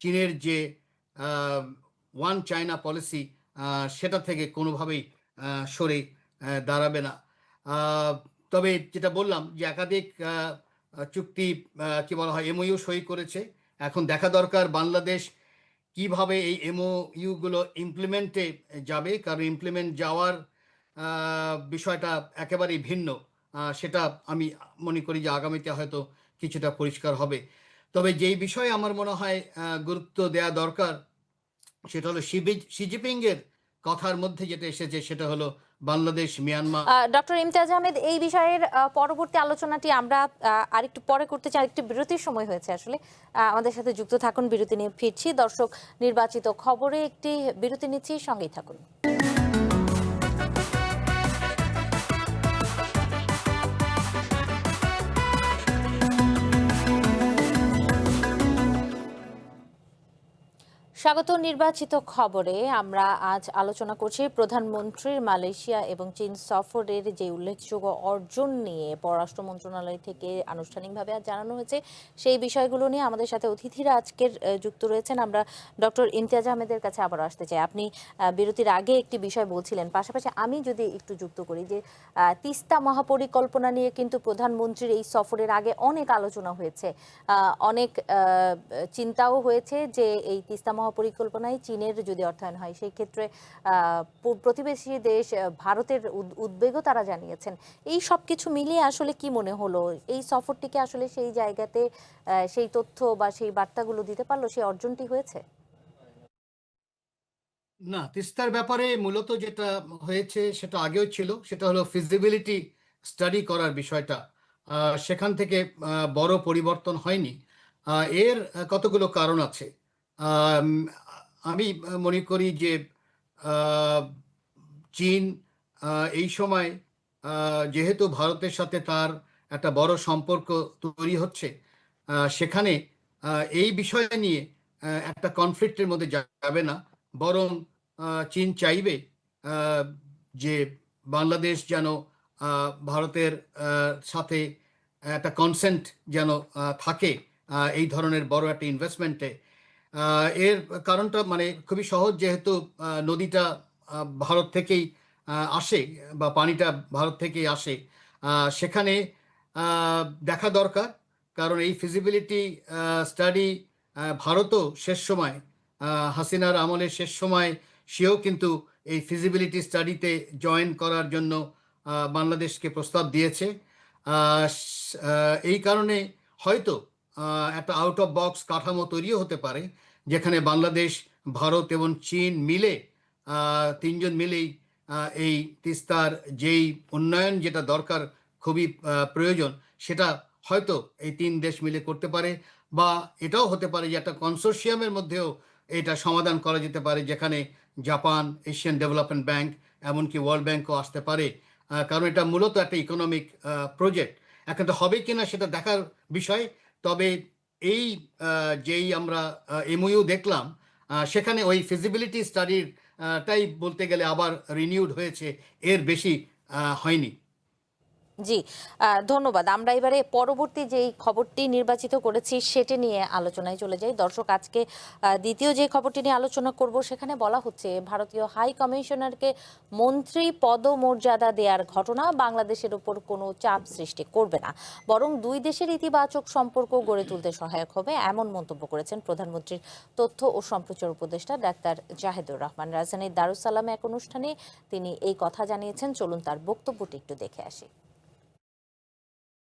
চীনের যে ওয়ান চায়না পলিসি সেটা থেকে কোনোভাবেই সরে দাঁড়াবে না। তবে যেটা বললাম যে একাধিক চুক্তি কি বলা হয় এমওইউ সই করেছে। এখন দেখা দরকার বাংলাদেশ কিভাবে এই এমওইউ গুলো ইমপ্লিমেন্টে যাবে, কারণ ইমপ্লিমেন্ট যাওয়ার বিষয়টা একেবারেই ভিন্ন। সেটা আমি মনে করি যে আগামীতে হয়তো কিছুটা পরিষ্কার হবে। তবে যেই বিষয়ে আমার মনে হয় গুরুত্ব দেওয়া দরকার, সেটা হলো শি জিনপিং এর কথার মধ্যে যেটা এসেছে, সেটা হলো বাংলাদেশ মিয়ানমার। ডক্টর ইমতিয়াজ আহমেদ, এই বিষয়ের পরবর্তী আলোচনাটি আমরা আরেকটু পরে করতে চাই। আরেকটু বিরতির সময় হয়েছে আসলে। আমাদের সাথে যুক্ত থাকুন, বিরতি নিয়ে ফিরছি। দর্শক, নির্বাচিত খবরে একটি বিরতি নিচ্ছি, সঙ্গেই থাকুন। স্বাগত নির্বাচিত খবরে। আমরা আজ আলোচনা করছি প্রধানমন্ত্রীর মালয়েশিয়া এবং চীন সফরের যে উল্লেখযোগ্য অর্জন নিয়ে পররাষ্ট্র মন্ত্রণালয় থেকে আনুষ্ঠানিকভাবে আজ জানানো হয়েছে। সেই বিষয়গুলো নিয়ে আমাদের সাথে অতিথিরা আজকের যুক্ত রয়েছেন। আমরা ডক্টর ইমতিয়াজ আহমেদের কাছে আবার আসতে চাই। আপনি বিরতির আগে একটি বিষয় বলছিলেন, পাশাপাশি আমি যদি একটু যুক্ত করি যে তিস্তা মহাপরিকল্পনা নিয়ে কিন্তু প্রধানমন্ত্রীর এই সফরের আগে অনেক আলোচনা হয়েছে, অনেক চিন্তাও হয়েছে যে এই তিস্তা মহাপরিকল্পনায় চীনের যদি অর্থায়ন হয় সেই ক্ষেত্রে প্রতিবেশী দেশ ভারতের উদ্বেগও তারা জানিয়েছেন। এই সব কিছু মিলিয়ে আসলে কি মনে হলো, এই সফরটিকে আসলে সেই জায়গাতে সেই তথ্য বা সেই বার্তাগুলো দিতে পারলো, সেই অর্জনটি হয়েছে? না, তিস্তার ব্যাপারে মূলত যেটা হয়েছে সেটা আগেও ছিল, সেটা হলো ফিজিবিলিটি স্টাডি করার বিষয়টা। সেখান থেকে বড় পরিবর্তন হয়নি। এর কতগুলো কারণ আছে। আম, আমি মনে করি যে আহ, চীন এই সময় যেহেতু ভারতের সাথে তার একটা বড় সম্পর্ক তৈরি হচ্ছে, সেখানে এই বিষয় নিয়ে একটা কনফ্লিক্টের মধ্যে যাবে না। বরং চীন চাইবে যে বাংলাদেশ যেন ভারতের সাথে একটা কনসেন্ট যেন থাকে এই ধরনের বড় একটা ইনভেস্টমেন্টে। এর কারণটা মানে খুবই সহজ, যেহেতু নদীটা ভারত থেকেই আসে বা পানিটা ভারত থেকেই আসে। সেখানে দেখা দরকার, কারণ এই ফিজিবিলিটি স্টাডি ভারতও শেষ সময় হাসিনার আমলের শেষ সময় সেও কিন্তু এই ফিজিবিলিটি স্টাডিতে জয়েন করার জন্য বাংলাদেশকে প্রস্তাব দিয়েছে। এই কারণে হয়তো একটা আউট অফ বক্স কাঠামো তৈরিও হতে পারে, যেখানে বাংলাদেশ, ভারত এবং চীন মিলে তিনজন মিলেই এই তিস্তার যেই উন্নয়ন যেটা দরকার, খুবই প্রয়োজন, সেটা হয়তো এই তিন দেশ মিলে করতে পারে। বা এটাও হতে পারে যে একটা কনসোর্শিয়ামের মধ্যেও এটা সমাধান করা যেতে পারে, যেখানে জাপান, এশিয়ান ডেভেলপমেন্ট ব্যাংক, এমনকি ওয়ার্ল্ড ব্যাংকও আসতে পারে। কারণ এটা মূলত একটা ইকোনমিক প্রজেক্ট। এখন তো হবে কিনা সেটা দেখার বিষয়। তবে এই যেই আমরা এমওইউ দেখলাম, সেখানে ওই ফিজিবিলিটি স্টাডির টাই বলতে গেলে আবার রিনিউড হয়েছে, এর বেশি হয়নি। জি, ধন্যবাদ। আমরা এবারে পরবর্তী যেই খবরটি নির্বাচিত করেছি সেটি নিয়ে আলোচনায় চলে যাই। দর্শক, আজকে দ্বিতীয় যে খবরটি নিয়ে আলোচনা করব সেখানে বলা হচ্ছে ভারতীয় হাই কমিশনারকে মন্ত্রী পদমর্যাদা দেওয়ার ঘটনা বাংলাদেশের উপর কোনো চাপ সৃষ্টি করবে না, বরং দুই দেশের ইতিবাচক সম্পর্ক গড়ে তুলতে সহায়ক হবে, এমন মন্তব্য করেছেন প্রধানমন্ত্রীর তথ্য ও সম্প্রচার উপদেষ্টা ডাক্তার জাহেদুর রহমান। রাজধানীর দারুস সালামে এক অনুষ্ঠানে তিনি এই কথা জানিয়েছেন। চলুন তার বক্তব্যটি একটু দেখে আসি।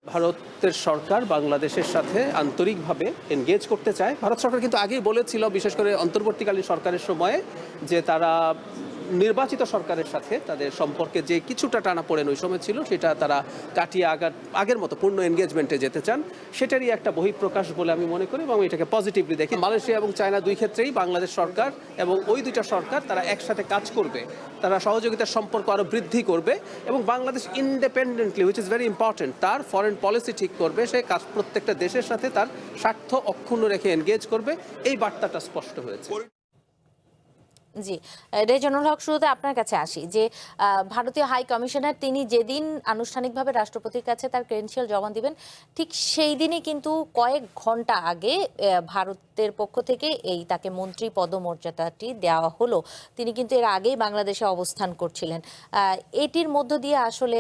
ভারতের সরকার বাংলাদেশের সাথে আন্তরিকভাবে এনগেজ করতে চায়। ভারত সরকার কিন্তু আগেই বলেছিল, বিশেষ করে অন্তর্বর্তীকালীন সরকারের সময়ে, যে তারা নির্বাচিত সরকারের সাথে তাদের সম্পর্কে যে কিছুটা টানাপোড়েন ওই সময় ছিল সেটা তারা কাটিয়ে আগের মতো পূর্ণ এনগেজমেন্টে যেতে চান। সেটারই একটা বহিঃপ্রকাশ বলে আমি মনে করি এবং এটাকে পজিটিভলি দেখি। মালয়েশিয়া এবং চায়না দুই ক্ষেত্রেই বাংলাদেশ সরকার এবং ওই দুইটা সরকার তারা একসাথে কাজ করবে, তারা সহযোগিতার সম্পর্ক আরও বৃদ্ধি করবে এবং Bangladesh independently, which is very important, তার ফরেন পলিসি ঠিক করবে। সে কাজ প্রত্যেকটা দেশের সাথে তার স্বার্থ অক্ষুণ্ণ রেখে এনগেজ করবে, এই বার্তাটা স্পষ্ট হয়েছে। জি, রেজানুল হক, শুরুতে আপনার কাছে আসি যে ভারতীয় হাই কমিশনার তিনি যেদিন আনুষ্ঠানিকভাবে রাষ্ট্রপতির কাছে তার ক্রেডেনশিয়াল জমা দিবেন, ঠিক সেই দিনই কিন্তু কয়েক ঘন্টা আগে ভারতের পক্ষ থেকে তাকে মন্ত্রী পদমর্যাদাটি দেওয়া হলো। তিনি কিন্তু এর আগেই বাংলাদেশে অবস্থান করছিলেন। এটির মধ্য দিয়ে আসলে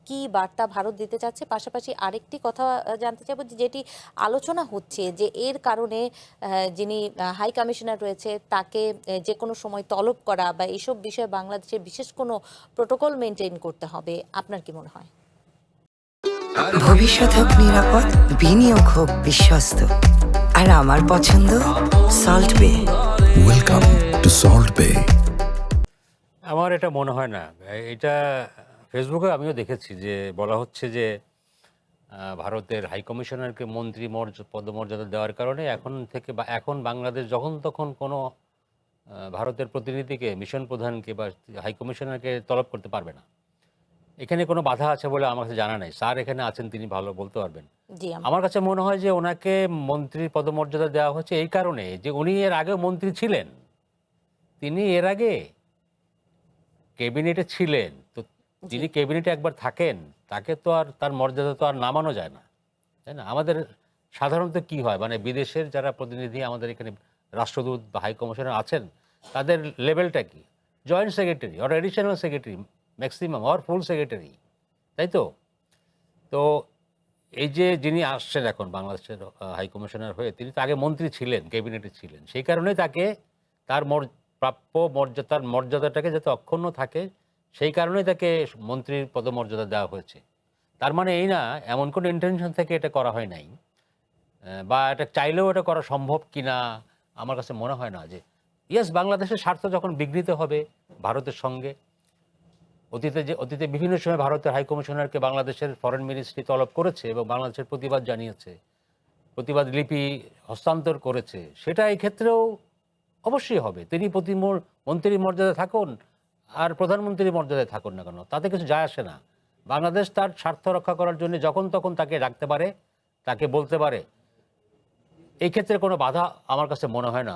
কি বার্তা ভারত দিতে চাচ্ছে? পাশাপাশি আরেকটি কথা জানতে চাইব, যেটি আলোচনা হচ্ছে যে এর কারণে যিনি হাই কমিশনার রয়েছে তাকে যে কোনো সময় তলব করা বা এইসব বিষয়ে বাংলাদেশের বিশেষ কোনো প্রোটোকল মেনটেন করতে হবে, আপনার কি মনে হয়? ভবিষ্যৎ হোক নিরাপদ, বিনিয়োগ হোক বিশ্বস্ত, আর আমার পছন্দ সল্ট বে। ওয়েলকাম টু সল্ট বে। আমার এটা মনে হয় না। এটা ফেসবুকে আমিও দেখেছি যে বলা হচ্ছে যে ভারতের হাই কমিশনারকে মন্ত্রী পদমর্যাদা দেওয়ার কারণে এখন বাংলাদেশ যখন তখন কোনো ভারতের প্রতিনিধিকে, মিশন প্রধানকে বা হাই কমিশনারকে তলব করতে পারবে না। এখানে কোনো বাধা আছে বলে আমার কাছে জানা নেই। স্যার এখানে আছেন, তিনি ভালো বলতে পারবেন। জি, আমার কাছে মনে হয় যে ওনাকে মন্ত্রীর পদমর্যাদা দেওয়া হচ্ছে এই কারণে যে উনি এর আগে মন্ত্রী ছিলেন, তিনি এর আগে ক্যাবিনেটে ছিলেন। তো যিনি ক্যাবিনেটে একবার থাকেন তাকে তো আর তার মর্যাদা তো আর নামানো যায় না, তাই না? আমাদের সাধারণত কি হয়, মানে বিদেশের যারা প্রতিনিধি আমাদের এখানে রাষ্ট্রদূত বা হাই কমিশনার আছেন, তাদের লেভেলটা কি? Joint secretary or additional secretary maximum, or full secretary, তাই তো? তো এই যে যিনি আসছেন এখন বাংলাদেশের হাই কমিশনার হয়ে, তিনি তো আগে মন্ত্রী ছিলেন, ক্যাবিনেটে ছিলেন। সেই কারণে তাকে তার প্রাপ্য মর্যাদাটাকে যাতে অক্ষুণ্ণ থাকে, সেই কারণেই তাকে মন্ত্রীর পদমর্যাদা দেওয়া হয়েছে। তার মানে এই না এমন কোনো ইন্টেনশন থেকে এটা করা হয় নাই, বা এটা চাইলেও এটা করা সম্ভব কিনা আমার কাছে মনে হয় না। যে ইয়েস, বাংলাদেশের স্বার্থ যখন বিঘ্নিত হবে ভারতের সঙ্গে, অতীতে বিভিন্ন সময় ভারতের হাই কমিশনারকে বাংলাদেশের ফরেন মিনিস্ট্রি তলব করেছে এবং বাংলাদেশের প্রতিবাদ জানিয়েছে, প্রতিবাদ লিপি হস্তান্তর করেছে, সেটা এই ক্ষেত্রেও অবশ্যই হবে। তিনি মন্ত্রীর মর্যাদা থাকুন আর প্রধানমন্ত্রীর মর্যাদায় থাকুন না কেন, তাতে কিছু যায় আসে না। বাংলাদেশ তার স্বার্থ রক্ষা করার জন্য যখন তখন তাকে ডাকতে পারে, তাকে বলতে পারে। এই ক্ষেত্রে কোনো বাধা আমার কাছে মনে হয় না।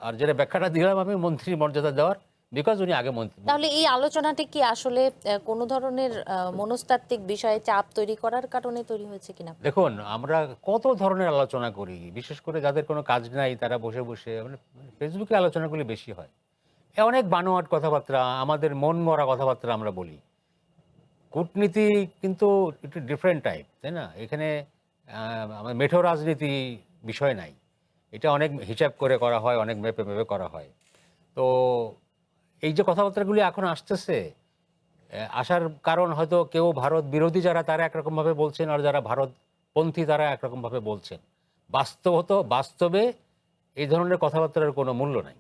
আর যেটা ব্যাখ্যাটা দিলাম আমি মন্ত্রীর মর্যাদা দেওয়ার, বিকজ উনি আগে মন্ত্রী। তাহলে এই আলোচনাটি কি আসলে কোনো ধরনের মনস্তাত্ত্বিক বিষয়ে চাপ তৈরি করার কারণে তৈরি হয়েছে কিনা? দেখুন, আমরা কত ধরনের আলোচনা করি, বিশেষ করে যাদের কোনো কাজ নাই তারা বসে বসে, মানে ফেসবুকে আলোচনাগুলি বেশি হয়। অনেক বানোয়াট কথাবার্তা, আমাদের মন মরা কথাবার্তা আমরা বলি। কূটনীতি কিন্তু একটু ডিফারেন্ট টাইপ, তাই না? এখানে আমার মেঠো রাজনীতি বিষয় নাই। এটা অনেক হিসাব করে করা হয়, অনেক মেপে মেপে করা হয়। তো এই যে কথাবার্তাগুলি এখন আসতেছে, আসার কারণ হয়তো কেউ ভারত বিরোধী যারা তারা একরকমভাবে বলছেন, আর যারা ভারতপন্থী তারা একরকমভাবে বলছেন। বাস্তবে এই ধরনের কথাবার্তার কোনো মূল্য নাই।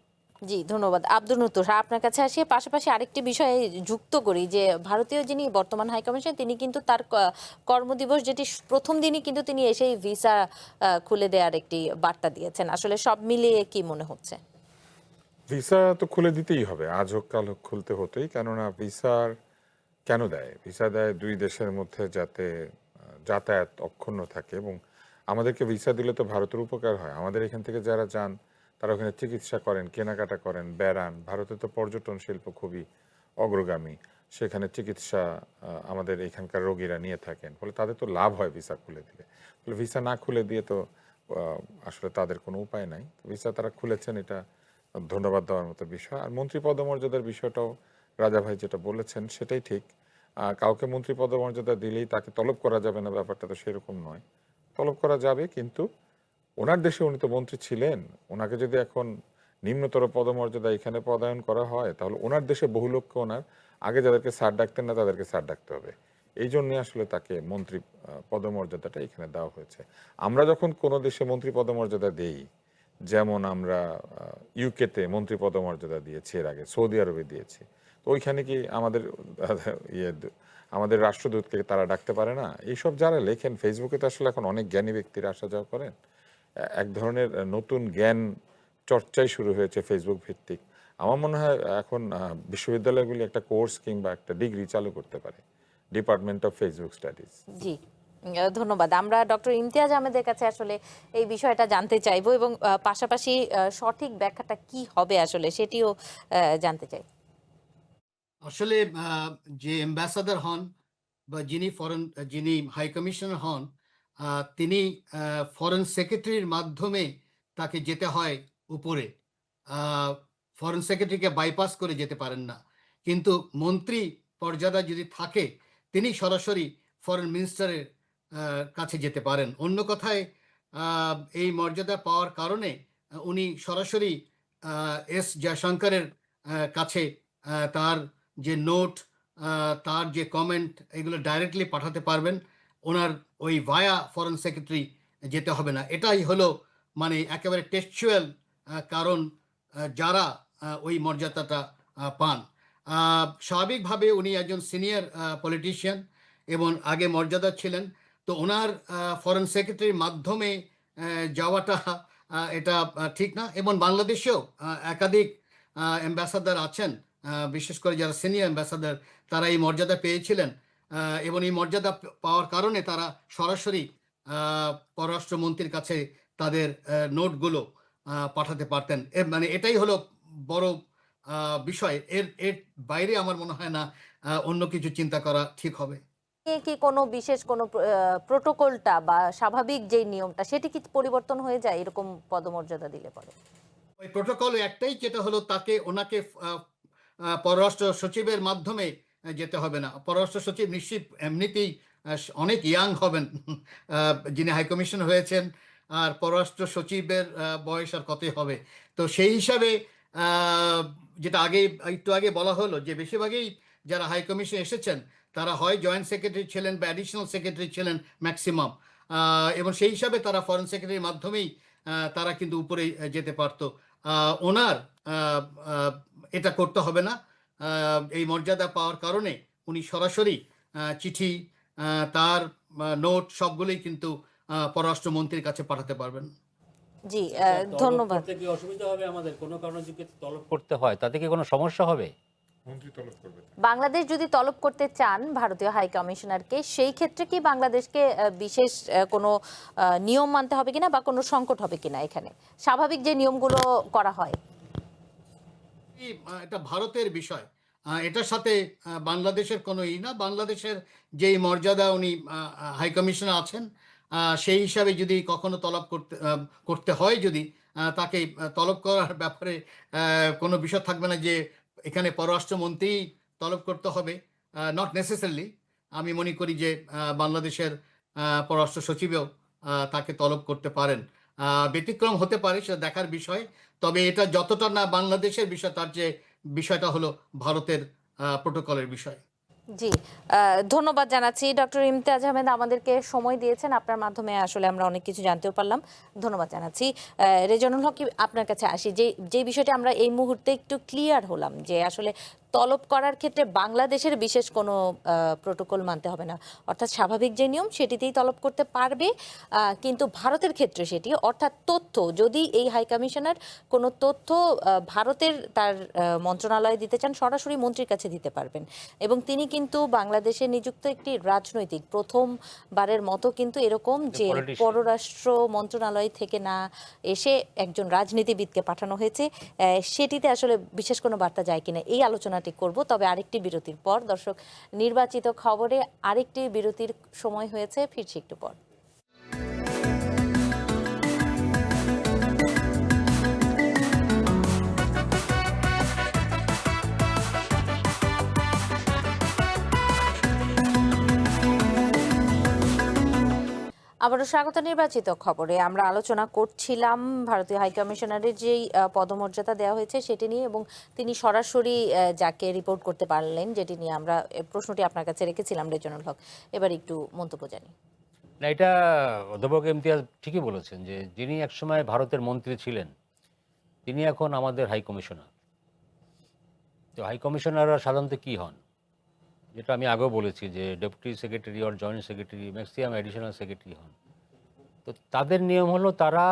জি, ধন্যবাদ। আব্দুল নূর, আপনার কাছে আসি। পাশাপাশি আরেকটি বিষয়ে যুক্ত করি যে ভারতীয় যিনি বর্তমান হাইকমিশন, তিনি কিন্তু তার কর্মদিবস যেটি প্রথম দিনই কিন্তু তিনি এসেই ভিসা খুলে দেওয়ার একটি বার্তা দিয়েছেন। আসলে সব মিলিয়ে কি মনে হচ্ছে? ভিসা তো খুলে দিতেই হবে, আজ হোক কাল হোক খুলতে হতোই। কেননা ভিসার কেন দেয়? ভিসা দেয় দুই দেশের মধ্যে যাতে যাতায়াত অক্ষুণ্ণ থাকে, এবং আমাদেরকে ভিসা দিলে তো ভারতের উপকার হয়। আমাদের এখান থেকে যারা যান তারা ওখানে চিকিৎসা করেন, কেনাকাটা করেন, বেড়ান। ভারতে তো পর্যটন শিল্প খুবই অগ্রগামী। সেখানে চিকিৎসা আমাদের এখানকার রোগীরা নিয়ে থাকেন, ফলে তাদের তো লাভ হয় ভিসা খুলে দিলে। ফলে ভিসা না খুলে দিয়ে তো আসলে তাদের কোনো উপায় নাই। ভিসা তারা খুলেছেন, এটা ধন্যবাদ দেওয়ার মতো বিষয়। আর মন্ত্রী পদমর্যাদার বিষয়টাও রাজা ভাই যেটা বলেছেন সেটাই ঠিক। কাউকে মন্ত্রী পদমর্যাদা দিলেই তাকে তলব করা যাবে না, ব্যাপারটা তো সেরকম নয়। তলব করা যাবে, কিন্তু ওনার দেশে উনি তো মন্ত্রী ছিলেন, ওনাকে যদি এখন নিম্নতর পদমর্যাদা এখানে পদায়ন করা হয়, তাহলে ওনার দেশে বহু লোককে ওনার আগে যাদেরকে স্যার ডাকতেন না তাদেরকে স্যার ডাকতে হবে। এই জন্যই আসলে তাকে মন্ত্রী পদমর্যাদাটা এখানে দেওয়া হয়েছে। আমরা যখন কোনো দেশে মন্ত্রী পদমর্যাদা দেই, যেমন আমরা ইউকেতে মন্ত্রী পদমর্যাদা দিয়েছি, এর আগে সৌদি আরবে দিয়েছি, তো ওইখানে কি আমাদের আমাদের রাষ্ট্রদূতকে তারা ডাকতে পারে না? এইসব যারা লেখেন ফেসবুকে, তো আসলে এখন অনেক জ্ঞানী ব্যক্তিরা আসা যাওয়া করেন, এক ধরনের নতুন জ্ঞান চর্চাই শুরু হয়েছে ফেসবুক ভিত্তিক। আমার মনে হয় এখন বিশ্ববিদ্যালয়গুলি একটা কোর্স কিংবা একটা ডিগ্রি চালু করতে পারে, ডিপার্টমেন্ট অফ ফেসবুক স্টাডিজ। জি, ধন্যবাদ। আমরা ডক্টর ইমতিয়াজ আহমেদের কাছে আসলে এই বিষয়টা জানতে চাইবো এবং পাশাপাশি সঠিক ব্যাখ্যাটা কি হবে আসলে সেটিও জানতে চাই। আসলে যে অ্যাম্বাসাডার হন বা যিনি হাই কমিশনার হন, তিনি ফরেন সেক্রেটারির মাধ্যমে তাকে যেতে হয় উপরে। ফরেন সেক্রেটারিকে বাইপাস করে যেতে পারেন না। কিন্তু মন্ত্রী পর্যাদা যদি থাকে, তিনি সরাসরি ফরেন মিনিস্টারের কাছে যেতে পারেন। অন্য কথায় এই মর্যাদা পাওয়ার কারণে উনি সরাসরি এস জয়শঙ্করের কাছে তার যে নোট, তার যে কমেন্ট, এগুলো ডাইরেক্টলি পাঠাতে পারবেন। ওনার ওই ভায়া ফরেন সেক্রেটারি যেতে হবে না। এটাই হলো মানে একেবারে টেক্সচুয়াল কারণ যারা ওই মর্যাদাটা পান। স্বাভাবিকভাবে উনি একজন সিনিয়র পলিটিশিয়ান এবং আগে মর্যাদা ছিলেন, তো ওনার ফরেন সেক্রেটারির মাধ্যমে যাওয়াটা এটা ঠিক না। এবং বাংলাদেশেও একাধিক অ্যাম্বাসাডার আছেন, বিশেষ করে যারা সিনিয়র অ্যাম্বাসাডার, তারা এই মর্যাদা পেয়েছিলেন এবং এই মর্যাদা পাওয়ার কারণে তারা সরাসরি পররাষ্ট্রমন্ত্রীর কাছে তাদের নোটগুলো পাঠাতে পারতেন। মানে এটাই হলো বড় বিষয়। এর বাইরে আমার মনে হয় না অন্য কিছু চিন্তা করা ঠিক হবে। কি কোনো বিশেষ কোনো প্রোটোকলটা বা স্বাভাবিক যে নিয়মটা সেটি কি পরিবর্তন হয়ে যায় এরকম পদমর্যাদা দিলে পরে? ওই প্রোটোকল একটাই, যেটা হলো ওনাকে পররাষ্ট্র সচিবের মাধ্যমে যেতে হবে না। পররাষ্ট্র সচিব নিশ্চিত এমনিতেই অনেক ইয়াং হবেন, যিনি হাইকমিশন হয়েছেন, আর পররাষ্ট্র সচিবের বয়স আর কতই হবে। তো সেই হিসাবে যেটা একটু আগে বলা হলো, যে বেশিরভাগই যারা হাইকমিশন এসেছেন তারা হয় জয়েন্ট সেক্রেটারি ছিলেন বা অ্যাডিশনাল সেক্রেটারি ছিলেন ম্যাক্সিমাম, এবং সেই হিসাবে তারা ফরেন সেক্রেটারির মাধ্যমেই তারা কিন্তু উপরে যেতে পারতো। ওনার এটা করতে হবে না। এই মর্যাদা পাওয়ার কারণে উনি সরাসরি চিঠি, তার নোট সবগুলোই কিন্তু পররাষ্ট্রমন্ত্রীর কাছে পাঠাতে পারবেন। জি, ধন্যবাদ। করতে কি অসুবিধা হবে আমাদের? কোনো কারণে যদি তলব করতে হয় তাতে কি কোনো সমস্যা হবে? মন্ত্রী তলব করবে। বাংলাদেশ যদি তলব করতে চান ভারতীয় হাই কমিশনারকে, সেই ক্ষেত্রে কি বাংলাদেশকে বিশেষ কোনো নিয়ম মানতে হবে কিনা বা কোনো সংকট হবে কিনা এখানে, স্বাভাবিক যে নিয়মগুলো করা হয়? এটা ভারতের বিষয়, এটার সাথে বাংলাদেশের কোনো না। বাংলাদেশের যেই মর্যাদা উনি হাই কমিশনার আছেন, সেই হিসাবে যদি কখনো তলব করতে হয়, যদি তাকে তলব করার ব্যাপারে কোনো বিষয় থাকবে না যে এখানে পররাষ্ট্রমন্ত্রী তলব করতে হবে, নট নেসেসারিলি। আমি মনে করি যে বাংলাদেশের পররাষ্ট্র সচিবেও তাকে তলব করতে পারেন। ব্যতিক্রম হতে পারে, সেটা দেখার বিষয়। তবে এটা যতটা না বাংলাদেশের বিষয়, তার যে বিষয়টা হলো ভারতের প্রোটোকলের বিষয়। জি, ধন্যবাদ জানাচ্ছি ডক্টর ইমতিয়াজ আহমেদ, আমাদেরকে সময় দিয়েছেন, আপনার মাধ্যমে আসলে আমরা অনেক কিছু জানতেও পারলাম। ধন্যবাদ জানাচ্ছি। রেজানুল হক, আপনার কাছে আসি, যে বিষয়টা আমরা এই মুহূর্তে একটু ক্লিয়ার হলাম যে আসলে তলব করার ক্ষেত্রে বাংলাদেশের বিশেষ কোনো প্রোটোকল মানতে হবে না, অর্থাৎ স্বাভাবিক যে নিয়ম সেটিতেই তলব করতে পারবে। কিন্তু ভারতের ক্ষেত্রে সেটি, অর্থাৎ তথ্য, যদি এই হাই কমিশনার কোনো তথ্য ভারতের তার মন্ত্রণালয়ে দিতে চান, সরাসরি মন্ত্রীর কাছে দিতে পারবেন। এবং তিনি কিন্তু বাংলাদেশে নিযুক্ত একটি রাজনৈতিক, প্রথমবারের মতো কিন্তু এরকম যে পররাষ্ট্র মন্ত্রণালয় থেকে না এসে একজন রাজনীতিবিদকে পাঠানো হয়েছে, সেটিতে আসলে বিশেষ কোনো বার্তা যায় কিনা এই আলোচনার আলোচনাটি করব, তবে আরেকটি বিরতির পর। দর্শক, নির্বাচিত খবরে আরেকটি বিরতির সময় হয়েছে, ফিরছি একটু পর। আবারও স্বাগত। নির্বাচিত খবরে আমরা আলোচনা করছিলাম ভারতীয় হাইকমিশনারের যেই পদমর্যাদা দেওয়া হয়েছে সেটি নিয়ে, এবং তিনি সরাসরি যাকে রিপোর্ট করতে পারলেন, যেটি নিয়ে আমরা প্রশ্নটি আপনার কাছে রেখেছিলাম রেজনুল হক। এবার একটু মন্তব্য জানি। না, এটা অধ্যাপক ইমতিয়াজ ঠিকই বলেছেন যে যিনি একসময় ভারতের মন্ত্রী ছিলেন তিনি এখন আমাদের হাই কমিশনার। তো হাই কমিশনাররা সাধারণত কী হন, যেটা আমি আগেও বলেছি যে ডেপুটি সেক্রেটারি আর joint secretary, maximum additional secretary হন। তো তাদের নিয়ম হলো তারা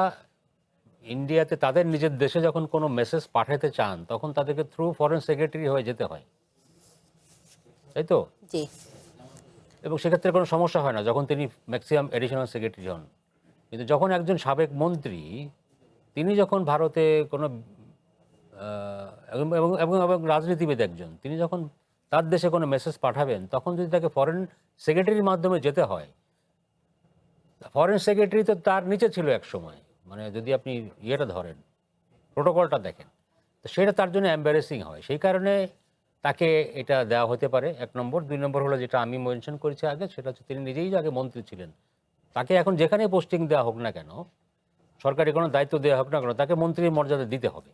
ইন্ডিয়াতে তাদের নিজের দেশে যখন কোনো মেসেজ পাঠাতে চান তখন তাদেরকে থ্রু ফরেন সেক্রেটারি হয়ে যেতে হয়, তাই তো? জি। এবং সেক্ষেত্রে কোনো সমস্যা হয় না যখন তিনি ম্যাক্সিমাম অ্যাডিশনাল সেক্রেটারি হন। কিন্তু যখন একজন সাবেক মন্ত্রী তিনি যখন ভারতে কোনো এবং এবং এবং এবং রাজনীতিবিদ একজন, তিনি যখন তার দেশে কোনো মেসেজ পাঠাবেন তখন যদি তাকে ফরেন সেক্রেটারির মাধ্যমে যেতে হয়, ফরেন সেক্রেটারি তো তার নিচে ছিল এক সময়, মানে যদি আপনি ইয়েটা ধরেন, প্রোটোকলটা দেখেন, তো সেটা তার জন্য এম্বারেসিং হয়। সেই কারণে তাকে এটা দেওয়া হতে পারে, এক নম্বর। দুই নম্বর হলো যেটা আমি মেনশন করেছি আগে, সেটা হচ্ছে তিনি নিজেই আগে মন্ত্রী ছিলেন। তাকে এখন যেখানে পোস্টিং দেওয়া হোক না কেন, সরকারি কোনো দায়িত্ব দেওয়া হোক না কেন, তাকে মন্ত্রীর মর্যাদা দিতে হবে।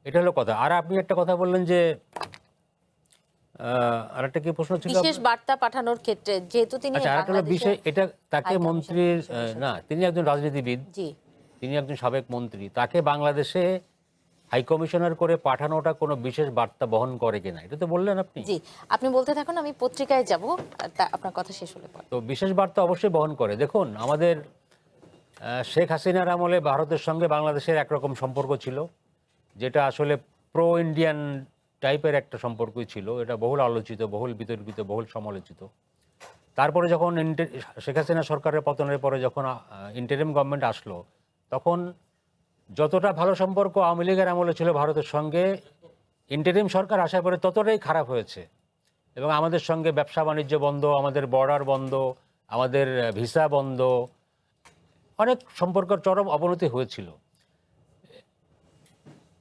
এটা হলো কথা। আর আপনি একটা কথা বললেন যে আরেকটা কি প্রশ্ন ছিল? বিশেষ বার্তা পাঠানোর ক্ষেত্রে যেহেতু তিনি আচ্ছা, আরেকটা হলো বিষয়, এটা তাকে হাই মন্ত্রীর কমিশনার না, তিনি একজন রাজনীতিবিদ, জি তিনি একজন সাবেক মন্ত্রী, তাকে বাংলাদেশে হাই কমিশনার করে পাঠানোটা কোনো বিশেষ বার্তা বহন করে কিনা, এটা তো বললেন আপনি। জি, আপনি বলতে থাকুন, আমি পত্রিকায় যাব, আপনার কথা শেষ হলে পরে। তো বিশেষ বার্তা অবশ্যই বহন করে। দেখুন, আমাদের শেখ হাসিনার আমলে ভারতের সঙ্গে বাংলাদেশের একরকম সম্পর্ক ছিল, যেটা আসলে প্রো ইন্ডিয়ান টাইপের একটা সম্পর্কই ছিল। এটা বহুল আলোচিত, বহুল বিতর্কিত, বহুল সমালোচিত। তারপরে যখন শেখ হাসিনা সরকারের পতনের পরে যখন ইন্টারিম গভর্নমেন্ট আসলো, তখন যতটা ভালো সম্পর্ক আওয়ামী লীগের আমলে ছিল ভারতের সঙ্গে, ইন্টারিম সরকার আসার পরে ততটাই খারাপ হয়েছে। এবং আমাদের সঙ্গে ব্যবসা বাণিজ্য বন্ধ, আমাদের বর্ডার বন্ধ, আমাদের ভিসা বন্ধ, অনেক সম্পর্কের চরম অবনতি হয়েছিল।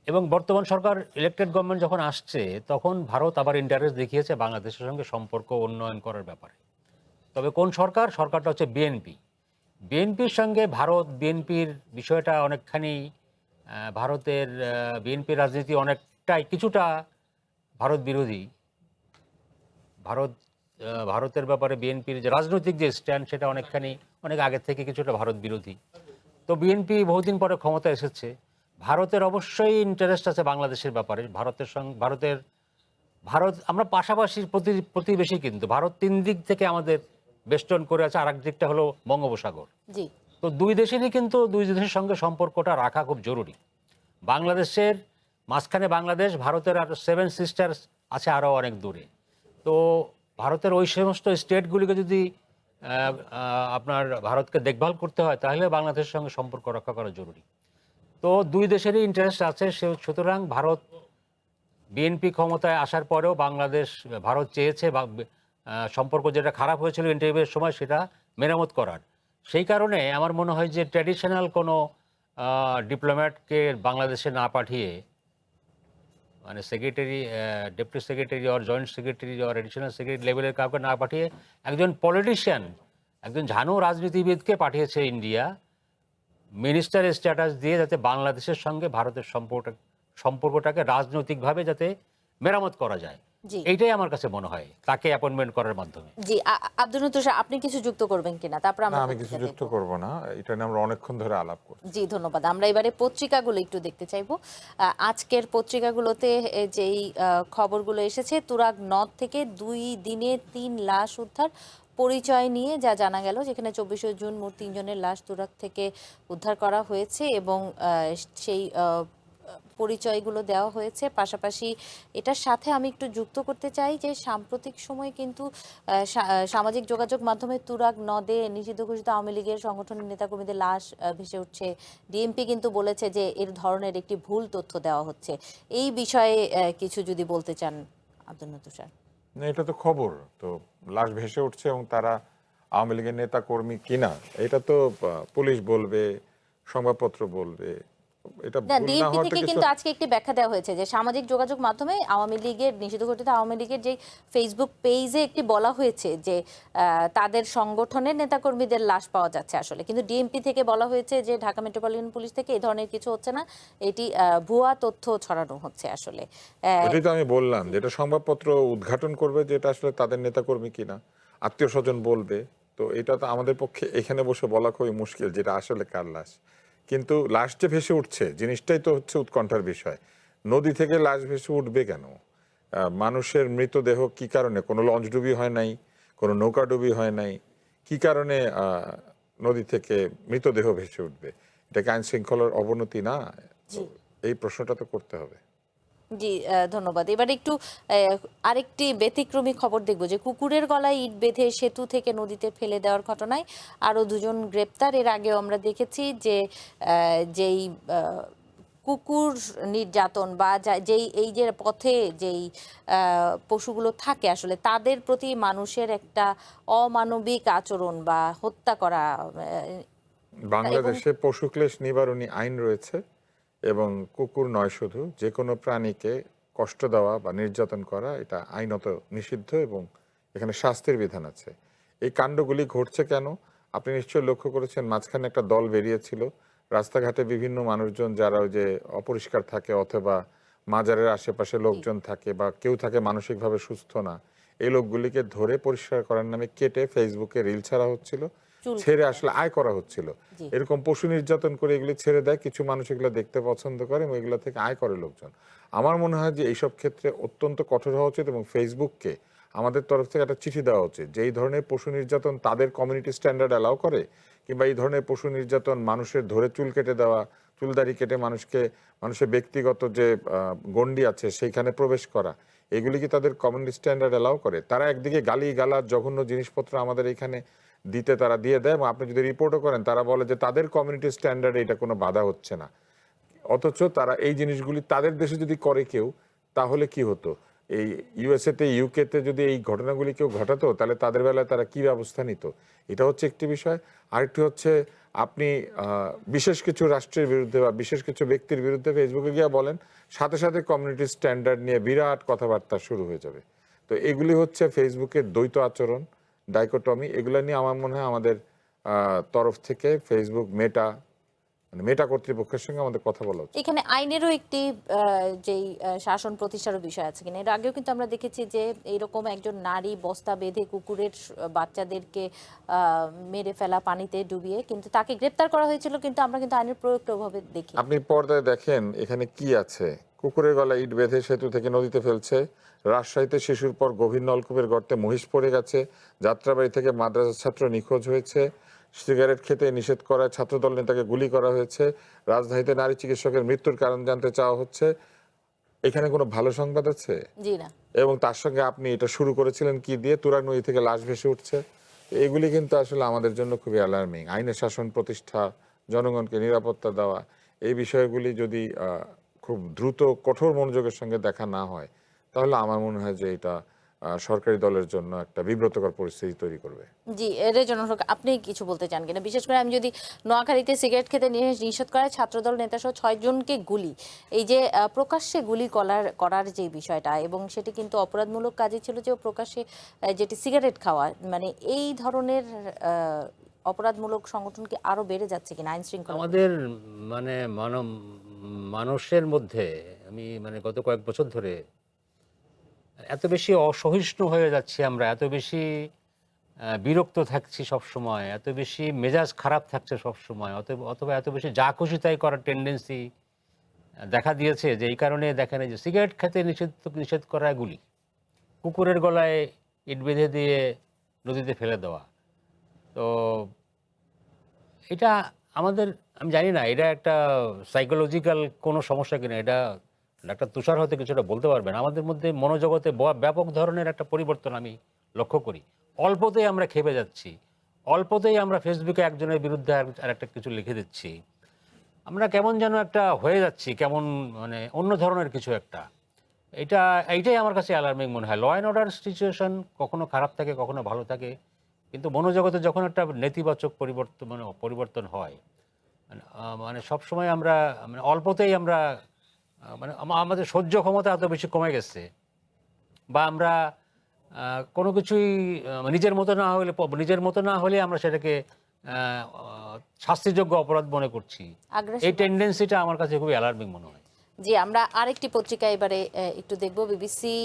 এবং বর্তমান সরকার, ইলেকটেড গভর্নমেন্ট যখন আসছে, তখন ভারত আবার ইন্টারেস্ট দেখিয়েছে বাংলাদেশের সঙ্গে সম্পর্ক উন্নয়ন করার ব্যাপারে। তবে কোন সরকার? সরকারটা হচ্ছে বিএনপি। বিএনপির সঙ্গে ভারত, বিএনপির বিষয়টা অনেকখানি ভারতের বিএনপির রাজনীতি অনেকটাই কিছুটা ভারত বিরোধী। ভারতের ব্যাপারে বিএনপির যে রাজনৈতিক যে স্ট্যান্ড, সেটা অনেকখানি অনেক আগে থেকে কিছুটা ভারত বিরোধী। তো বিএনপি বহুদিন পরে ক্ষমতা এসেছে। ভারতের অবশ্যই ইন্টারেস্ট আছে বাংলাদেশের ব্যাপারে। ভারত আমরা পাশাপাশি প্রতিবেশী, কিন্তু ভারত তিন দিক থেকে আমাদের বেষ্টন করে আছে, আর এক দিকটা হলো বঙ্গোপসাগর। জি, তো দুই দেশেরই কিন্তু দুই দেশের সঙ্গে সম্পর্কটা রাখা খুব জরুরি। বাংলাদেশের মাঝখানে বাংলাদেশ, ভারতের আর 7 সিস্টার্স আছে আরও অনেক দূরে। তো ভারতের ওই সমস্ত স্টেটগুলিকে যদি আপনার ভারতকে দেখভাল করতে হয়, তাহলে বাংলাদেশের সঙ্গে সম্পর্ক রক্ষা করা জরুরি। তো দুই দেশেরই ইন্টারেস্ট আছে। সুতরাং ভারত, বিএনপি ক্ষমতায় আসার পরেও ভারত চেয়েছে সম্পর্ক যেটা খারাপ হয়েছিল ইন্টারভিউয়ের সময়, সেটা মেরামত করার। সেই কারণে আমার মনে হয় যে ট্র্যাডিশনাল কোনো ডিপ্লোম্যাটকে বাংলাদেশে না পাঠিয়ে, মানে সেক্রেটারি, ডেপুটি সেক্রেটারি আর জয়েন্ট সেক্রেটারি আর এডিশনাল সেক্রেটারি লেভেলের কাউকে না পাঠিয়ে একজন পলিটিশিয়ান, একজন ঝানু রাজনীতিবিদকে পাঠিয়েছে ইন্ডিয়া, মিনিস্টারের স্ট্যাটাস দিয়ে, যাতে বাংলাদেশের সঙ্গে ভারতের সম্পর্কটাকে রাজনৈতিকভাবে যাতে মেরামত করা যায়। জি, এইটাই আমার কাছে মনে হয় তাকে অ্যাপয়েন্টমেন্ট করার মাধ্যমে। জি। আব্দুল নতুষা, আপনি কিছু যুক্ত করবেন কিনা? তারপর আমরা আমি কিছু যুক্ত করব না, এটা নিয়ে আমরা অনেকক্ষণ ধরে আলাপ করছি। জি, ধন্যবাদ। আমরা এবারে পত্রিকাগুলো একটু দেখতে চাইবো। আজকের পত্রিকাগুলোতে যেই খবরগুলো এসেছে, তুরাগ নদ থেকে 2 দিনে 3 লাশ উদ্ধার, পরিচয় নিয়ে যা জানা গেল, যেখানে 24শে জুন মোট 3 জনের লাশ তুরাগ থেকে উদ্ধার করা হয়েছে, এবং সেই পরিচয়গুলো দেওয়া হয়েছে। পাশাপাশি এটার সাথে আমি একটু যুক্ত করতে চাই যে সাম্প্রতিক সময়ে কিন্তু সামাজিক যোগাযোগ মাধ্যমে তুরাগ নদে নিষিদ্ধ ঘোষিত আওয়ামী লীগের সংগঠনের নেতাকর্মীদের লাশ ভেসে উঠছে। ডিএমপি কিন্তু বলেছে যে এর ধরনের একটি ভুল তথ্য দেওয়া হচ্ছে। এই বিষয়ে কিছু যদি বলতে চান আব্দুল নূর তুষার। না, এটা তো খবর, তো লাশ ভেসে উঠছে এবং তারা আওয়ামী লীগের নেতা কর্মী কিনা এটা তো পুলিশ বলবে, সংবাদপত্র বলবে। এটা না, ভুল না ডিএমপি হওয়াটা থেকে কিছু। কিন্তু আজকে একটি ব্যাখ্যা দেওয়া হয়েছে যে সামাজিক যোগাযোগ মাধ্যমে আওয়ামী লীগের নিষিদ্ধ ঘোষিত আওয়ামী লীগের যে ফেসবুক পেজে একটি বলা হয়েছে যে তাদের সংগঠনের নেতাকর্মীদের লাশ পাওয়া যাচ্ছে আসলে, কিন্তু ডিএমপি থেকে বলা হয়েছে যে ঢাকা মেট্রোপলিটন পুলিশ থেকে এই ধরনের কিছু হচ্ছে না, এটি ভুয়া তথ্য ছড়ানো হচ্ছে আসলে। ওটাই তো আমি বললাম, যেটা সংবাদপত্র উদ্ঘাটন করবে যে এটা আসলে তাদের নেতাকর্মী কিনা, আত্মীয় স্বজন বলবে। তো এটা তো আমাদের পক্ষে এখানে বসে বলা খুবই মুশকিল যেটা আসলে কার লাশ। কিন্তু লাশ যে ভেসে উঠছে জিনিসটাই তো হচ্ছে উৎকণ্ঠার বিষয়। নদী থেকে লাশ ভেসে উঠবে কেন? মানুষের মৃতদেহ কি কারণে? কোনো লঞ্চডুবি হয় নাই, কোনো নৌকাডুবি হয় নাই, কি কারণে নদী থেকে মৃতদেহ ভেসে উঠবে? এটা কি আইন শৃঙ্খলার অবনতি না? জি এই প্রশ্নটা তো করতে হবে। জি, ধন্যবাদ। এবার একটু আরেকটি ব্যতিক্রমী খবর দেখব যে কুকুরের গলায় ইট বেঁধে সেতু থেকে নদীতে ফেলে দেওয়ার ঘটনায় আরো দুজন গ্রেপ্তার। এর আগেও আমরা দেখেছি যে যেই কুকুর নির্যাতন বা যেই এই যে পথে যেই পশুগুলো থাকে আসলে তাদের প্রতি মানুষের একটা অমানবিক আচরণ বা হত্যা করা বাংলাদেশে পশুক্লেশ নিবারণী আইন রয়েছে এবং কুকুর নয়, শুধু যে কোনো প্রাণীকে কষ্ট দেওয়া বা নির্যাতন করা এটা আইনত নিষিদ্ধ এবং এখানে শাস্তির বিধান আছে। এই কাণ্ডগুলি ঘটছে কেন? আপনি নিশ্চয়ই লক্ষ্য করেছেন, মাঝখানে একটা দল বেরিয়েছিল, রাস্তাঘাটে বিভিন্ন মানুষজন যারা ওই যে অপরিষ্কার থাকে অথবা মাজারের আশেপাশে লোকজন থাকে বা কেউ থাকে মানসিকভাবে সুস্থ না, এই লোকগুলিকে ধরে পরিষ্কার করার নামে কেটে ফেসবুকে রিল ছাড়া হচ্ছিল, ছেড়ে আসলে আয় করা হচ্ছিল। এরকম পশু নির্যাতন করে এগুলি ছেড়ে দেয়, কিছু মানুষ এগুলো দেখতে পছন্দ করে এবং এগুলো থেকে আয় করে লোকজন। আমার মনে হয় যে এইসব ক্ষেত্রে অত্যন্ত কঠোর হওয়া উচিত এবং ফেসবুককে আমাদের তরফ থেকে একটা চিঠি দেওয়া উচিত যে এই ধরনের পশু নির্যাতন তাদের কমিউনিটি স্ট্যান্ডার্ড অ্যালাউ করে, কিংবা এই ধরনের পশু নির্যাতন মানুষের ধরে চুল কেটে দেওয়া, চুলদাড়ি কেটে মানুষের ব্যক্তিগত যে গণ্ডি আছে সেইখানে প্রবেশ করা, এগুলি কি তাদের কমিউনিটি স্ট্যান্ডার্ড অ্যালাউ করে? তারা একদিকে গালি গালার জঘন্য জিনিসপত্র আমাদের এখানে দিতে তারা দিয়ে দেয় এবং আপনি যদি রিপোর্টও করেন তারা বলে যে তাদের কমিউনিটি স্ট্যান্ডার্ডে এটা কোনো বাধা হচ্ছে না। অথচ তারা এই জিনিসগুলি তাদের দেশে যদি করে কেউ, তাহলে কি হতো? এই ইউএসএতে, ইউকেতে যদি এই ঘটনাগুলি কেউ ঘটাতো তাহলে তাদের বেলায় তারা কি ব্যবস্থা নিত? এটা হচ্ছে একটি বিষয়। আরেকটি হচ্ছে, আপনি বিশেষ কিছু রাষ্ট্রের বিরুদ্ধে বা বিশেষ কিছু ব্যক্তির বিরুদ্ধে ফেসবুকে গিয়ে বলেন, সাথে সাথে কমিউনিটি স্ট্যান্ডার্ড নিয়ে বিরাট কথাবার্তা শুরু হয়ে যাবে। তো এগুলি হচ্ছে ফেসবুকের দ্বৈত আচরণ, ডাইকোটমি। এগুলো নিয়ে আমার মনে হয় আমাদের তরফ থেকে ফেসবুক মেটা কর্তৃপক্ষের সঙ্গে আমাদের কথা বলা উচিত। এখানে আইনেরও একটি যেই শাসন প্রতিষ্ঠারও বিষয় আছে কিনা। এর আগেও কিন্তু আমরা দেখেছি যে এইরকম একজন নারী বস্তা বেঁধে কুকুরের বাচ্চাদেরকে মেরে ফেলা, পানিতে ডুবিয়ে, কিন্তু তাকে গ্রেপ্তার করা হয়েছিল, কিন্তু আমরা কিন্তু আইনের প্রয়োগটা ওভাবে দেখি। আপনি পর্দায় দেখেন এখানে কি আছে। কুকুরের গলায় ইট বেঁধে সেতু থেকে নদীতে ফেলছে। রাজশাহীতে শিশুর পর গভীর নলকূপের গর্তে মহিষ পড়ে গেছে। যাত্রাবাড়ি থেকে মাদ্রাসা ছাত্র নিখোঁজ হয়েছে। সিগারেট খেতে নিষেধ করায় ছাত্রদল নেতাকে গুলি করা হয়েছে। রাজধানীতে নারী চিকিৎসকের মৃত্যুর কারণ জানতে চাওয়া হচ্ছে। এখানে কোনো ভালো সংবাদ আছে? জি না। এবং তার সঙ্গে আপনি এটা শুরু করেছিলেন কি দিয়ে? তুরাগ নদী থেকে লাশ ভেসে উঠছে। এগুলি কিন্তু আসলে আমাদের জন্য খুবই অ্যালার্মিং। আইনের শাসন প্রতিষ্ঠা, জনগণকে নিরাপত্তা দেওয়া, এই বিষয়গুলি যদি খুব দ্রুত কঠোর মনোযোগের সঙ্গে দেখা না হয়, তাহলে আমার মনে হয় যে এটা সরকারি দলের জন্য একটা বিব্রতকর পরিস্থিতি তৈরি করবে। জি, রেজন হক, আপনি কিছু বলতে চান কিনা? বিশেষ করে আমি যদি নোয়াখালীতে সিগারেট খেতে নিষেধ করায় ছাত্রদল নেতাসহ 6 জনকে গুলি, এই যে প্রকাশ্যে গুলি করার যে বিষয়টা, এবং সেটি কিন্তু অপরাধমূলক কাজই ছিল, যে প্রকাশ্যে যেটি সিগারেট খাওয়া, মানে এই ধরনের অপরাধমূলক সংগঠন কি আরো বেড়ে যাচ্ছে কিনা আইন শৃঙ্খলা? আমাদের মানে মানুষের মধ্যে আমি গত কয়েক বছর ধরে এত বেশি অসহিষ্ণু হয়ে যাচ্ছি আমরা, এত বেশি বিরক্ত থাকছি সব সময়, এত বেশি মেজাজ খারাপ থাকছে সব সময়, অথবা এত বেশি যা খুশি তাই করার টেন্ডেন্সি দেখা দিয়েছে, যে এই কারণে দেখেন যে সিগারেট খেতে নিষেধ করা গুলি, কুকুরের গলায় ইট বেঁধে দিয়ে নদীতে ফেলে দেওয়া, তো এটা আমাদের আমি জানি না এটা একটা সাইকোলজিক্যাল কোনো সমস্যা কিনা, এটা ডাক্তার তুষার হয়তো কিছুটা বলতে পারবেন। আমাদের মধ্যে মনোজগতে ব্যাপক ধরনের একটা পরিবর্তন আমি লক্ষ্য করি। অল্পতেই আমরা খেপে যাচ্ছি, অল্পতেই আমরা ফেসবুকে একজনের বিরুদ্ধে আর একটা কিছু লিখে দিচ্ছি। আমরা কেমন যেন একটা হয়ে যাচ্ছি, কেমন মানে অন্য ধরনের কিছু একটা। এইটাই আমার কাছে অ্যালার্মিং মনে হয়। ল অ্যান্ড অর্ডার সিচুয়েশন কখনো খারাপ থাকে, কখনো ভালো থাকে, কিন্তু মনোজগতে যখন একটা নেতিবাচক পরিবর্তন হয়, মানে সবসময় আমরা মানে অল্পতেই আমরা মানে আমাদের সহ্য ক্ষমতা এত বেশি কমে গেছে, বা আমরা কোনো কিছুই নিজের মতো না হলে আমরা সেটাকে শাস্তিযোগ্য অপরাধ মনে করছি। এই টেন্ডেন্সিটা আমার কাছে খুবই অ্যালার্মিং মনে হয়। জি, আমরা আরেকটি পত্রিকা এবারে একটু দেখব। বিবিসি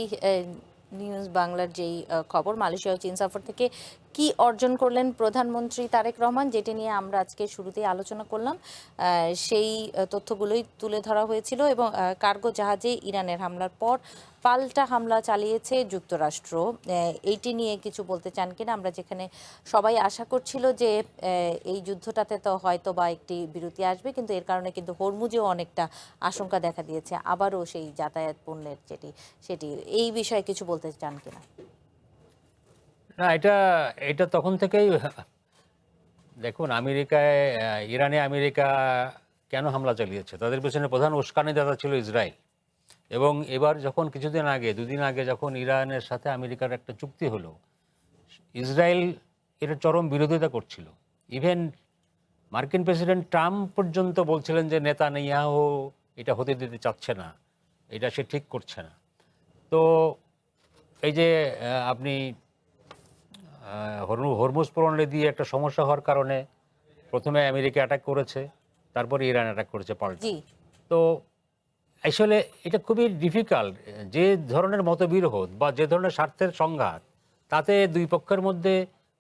নিউজ বাংলার যেই খবর, মালয়েশিয়া ও চীন সফর থেকে কি অর্জন করলেন প্রধানমন্ত্রী তারেক রহমান, যেটি নিয়ে আমরা আজকে শুরুতেই আলোচনা করলাম, সেই তথ্যগুলোই তুলে ধরা হয়েছিল। এবং কার্গো জাহাজে ইরানের হামলার পর পাল্টা হামলা চালিয়েছে যুক্তরাষ্ট্র, এইটি নিয়ে কিছু বলতে চান কিনা? আমরা যেখানে সবাই আশা করছিল যে এই যুদ্ধটাতে তো হয়তো বা একটি বিরতি আসবে, কিন্তু এর কারণে কিন্তু হরমুজেও অনেকটা আশঙ্কা দেখা দিয়েছে, আবারও সেই যাতায়াত পণ্যের সেটি এই বিষয়ে কিছু বলতে চান কিনা? না, এটা তখন থেকেই দেখুন, ইরানে আমেরিকা কেন হামলা চালিয়েছে, তাদের পেছনে প্রধান উস্কানিদাতা ছিল ইসরায়েল। এবং এবার যখন দুদিন আগে যখন ইরানের সাথে আমেরিকার একটা চুক্তি হলো, ইসরায়েল এটা চরম বিরোধিতা করছিল। ইভেন মার্কিন প্রেসিডেন্ট ট্রাম্প পর্যন্ত বলছিলেন যে নেতানিয়াহু এটা হতে দিতে চাচ্ছে না, এটা সে ঠিক করছে না। তো এই যে আপনি হরমুজ প্রণালী দিয়ে একটা সমস্যা হওয়ার কারণে প্রথমে আমেরিকা অ্যাটাক করেছে, তারপরে ইরান অ্যাটাক করেছে পাল্টা। তো আসলে এটা খুবই ডিফিকাল্ট, যে ধরনের মতবিরোধ বা যে ধরনের স্বার্থের সংঘাত, তাতে দুই পক্ষের মধ্যে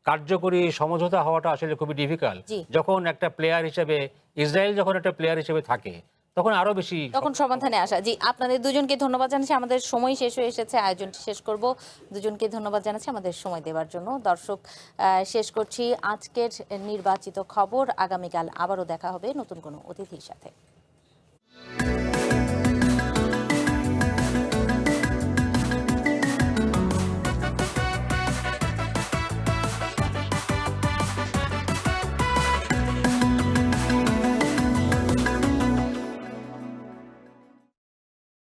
কার্যকরী সমঝোতা হওয়াটা আসলে খুবই ডিফিকাল্ট। যখন একটা প্লেয়ার হিসেবে ইসরায়েল যখন একটা প্লেয়ার হিসেবে থাকে, তখন আরো বেশি তখন সমাধানে আসা। জি, আপনাদের দুজনকে ধন্যবাদ জানাচ্ছি। আমাদের সময় শেষ হয়ে এসেছে, আয়োজনটি শেষ করব। দুজনকে ধন্যবাদ জানাচ্ছি আমাদের সময় দেওয়ার জন্য। দর্শক, শেষ করছি আজকের নির্বাচিত খবর। আগামীকাল আবারও দেখা হবে নতুন কোনো অতিথির সাথে।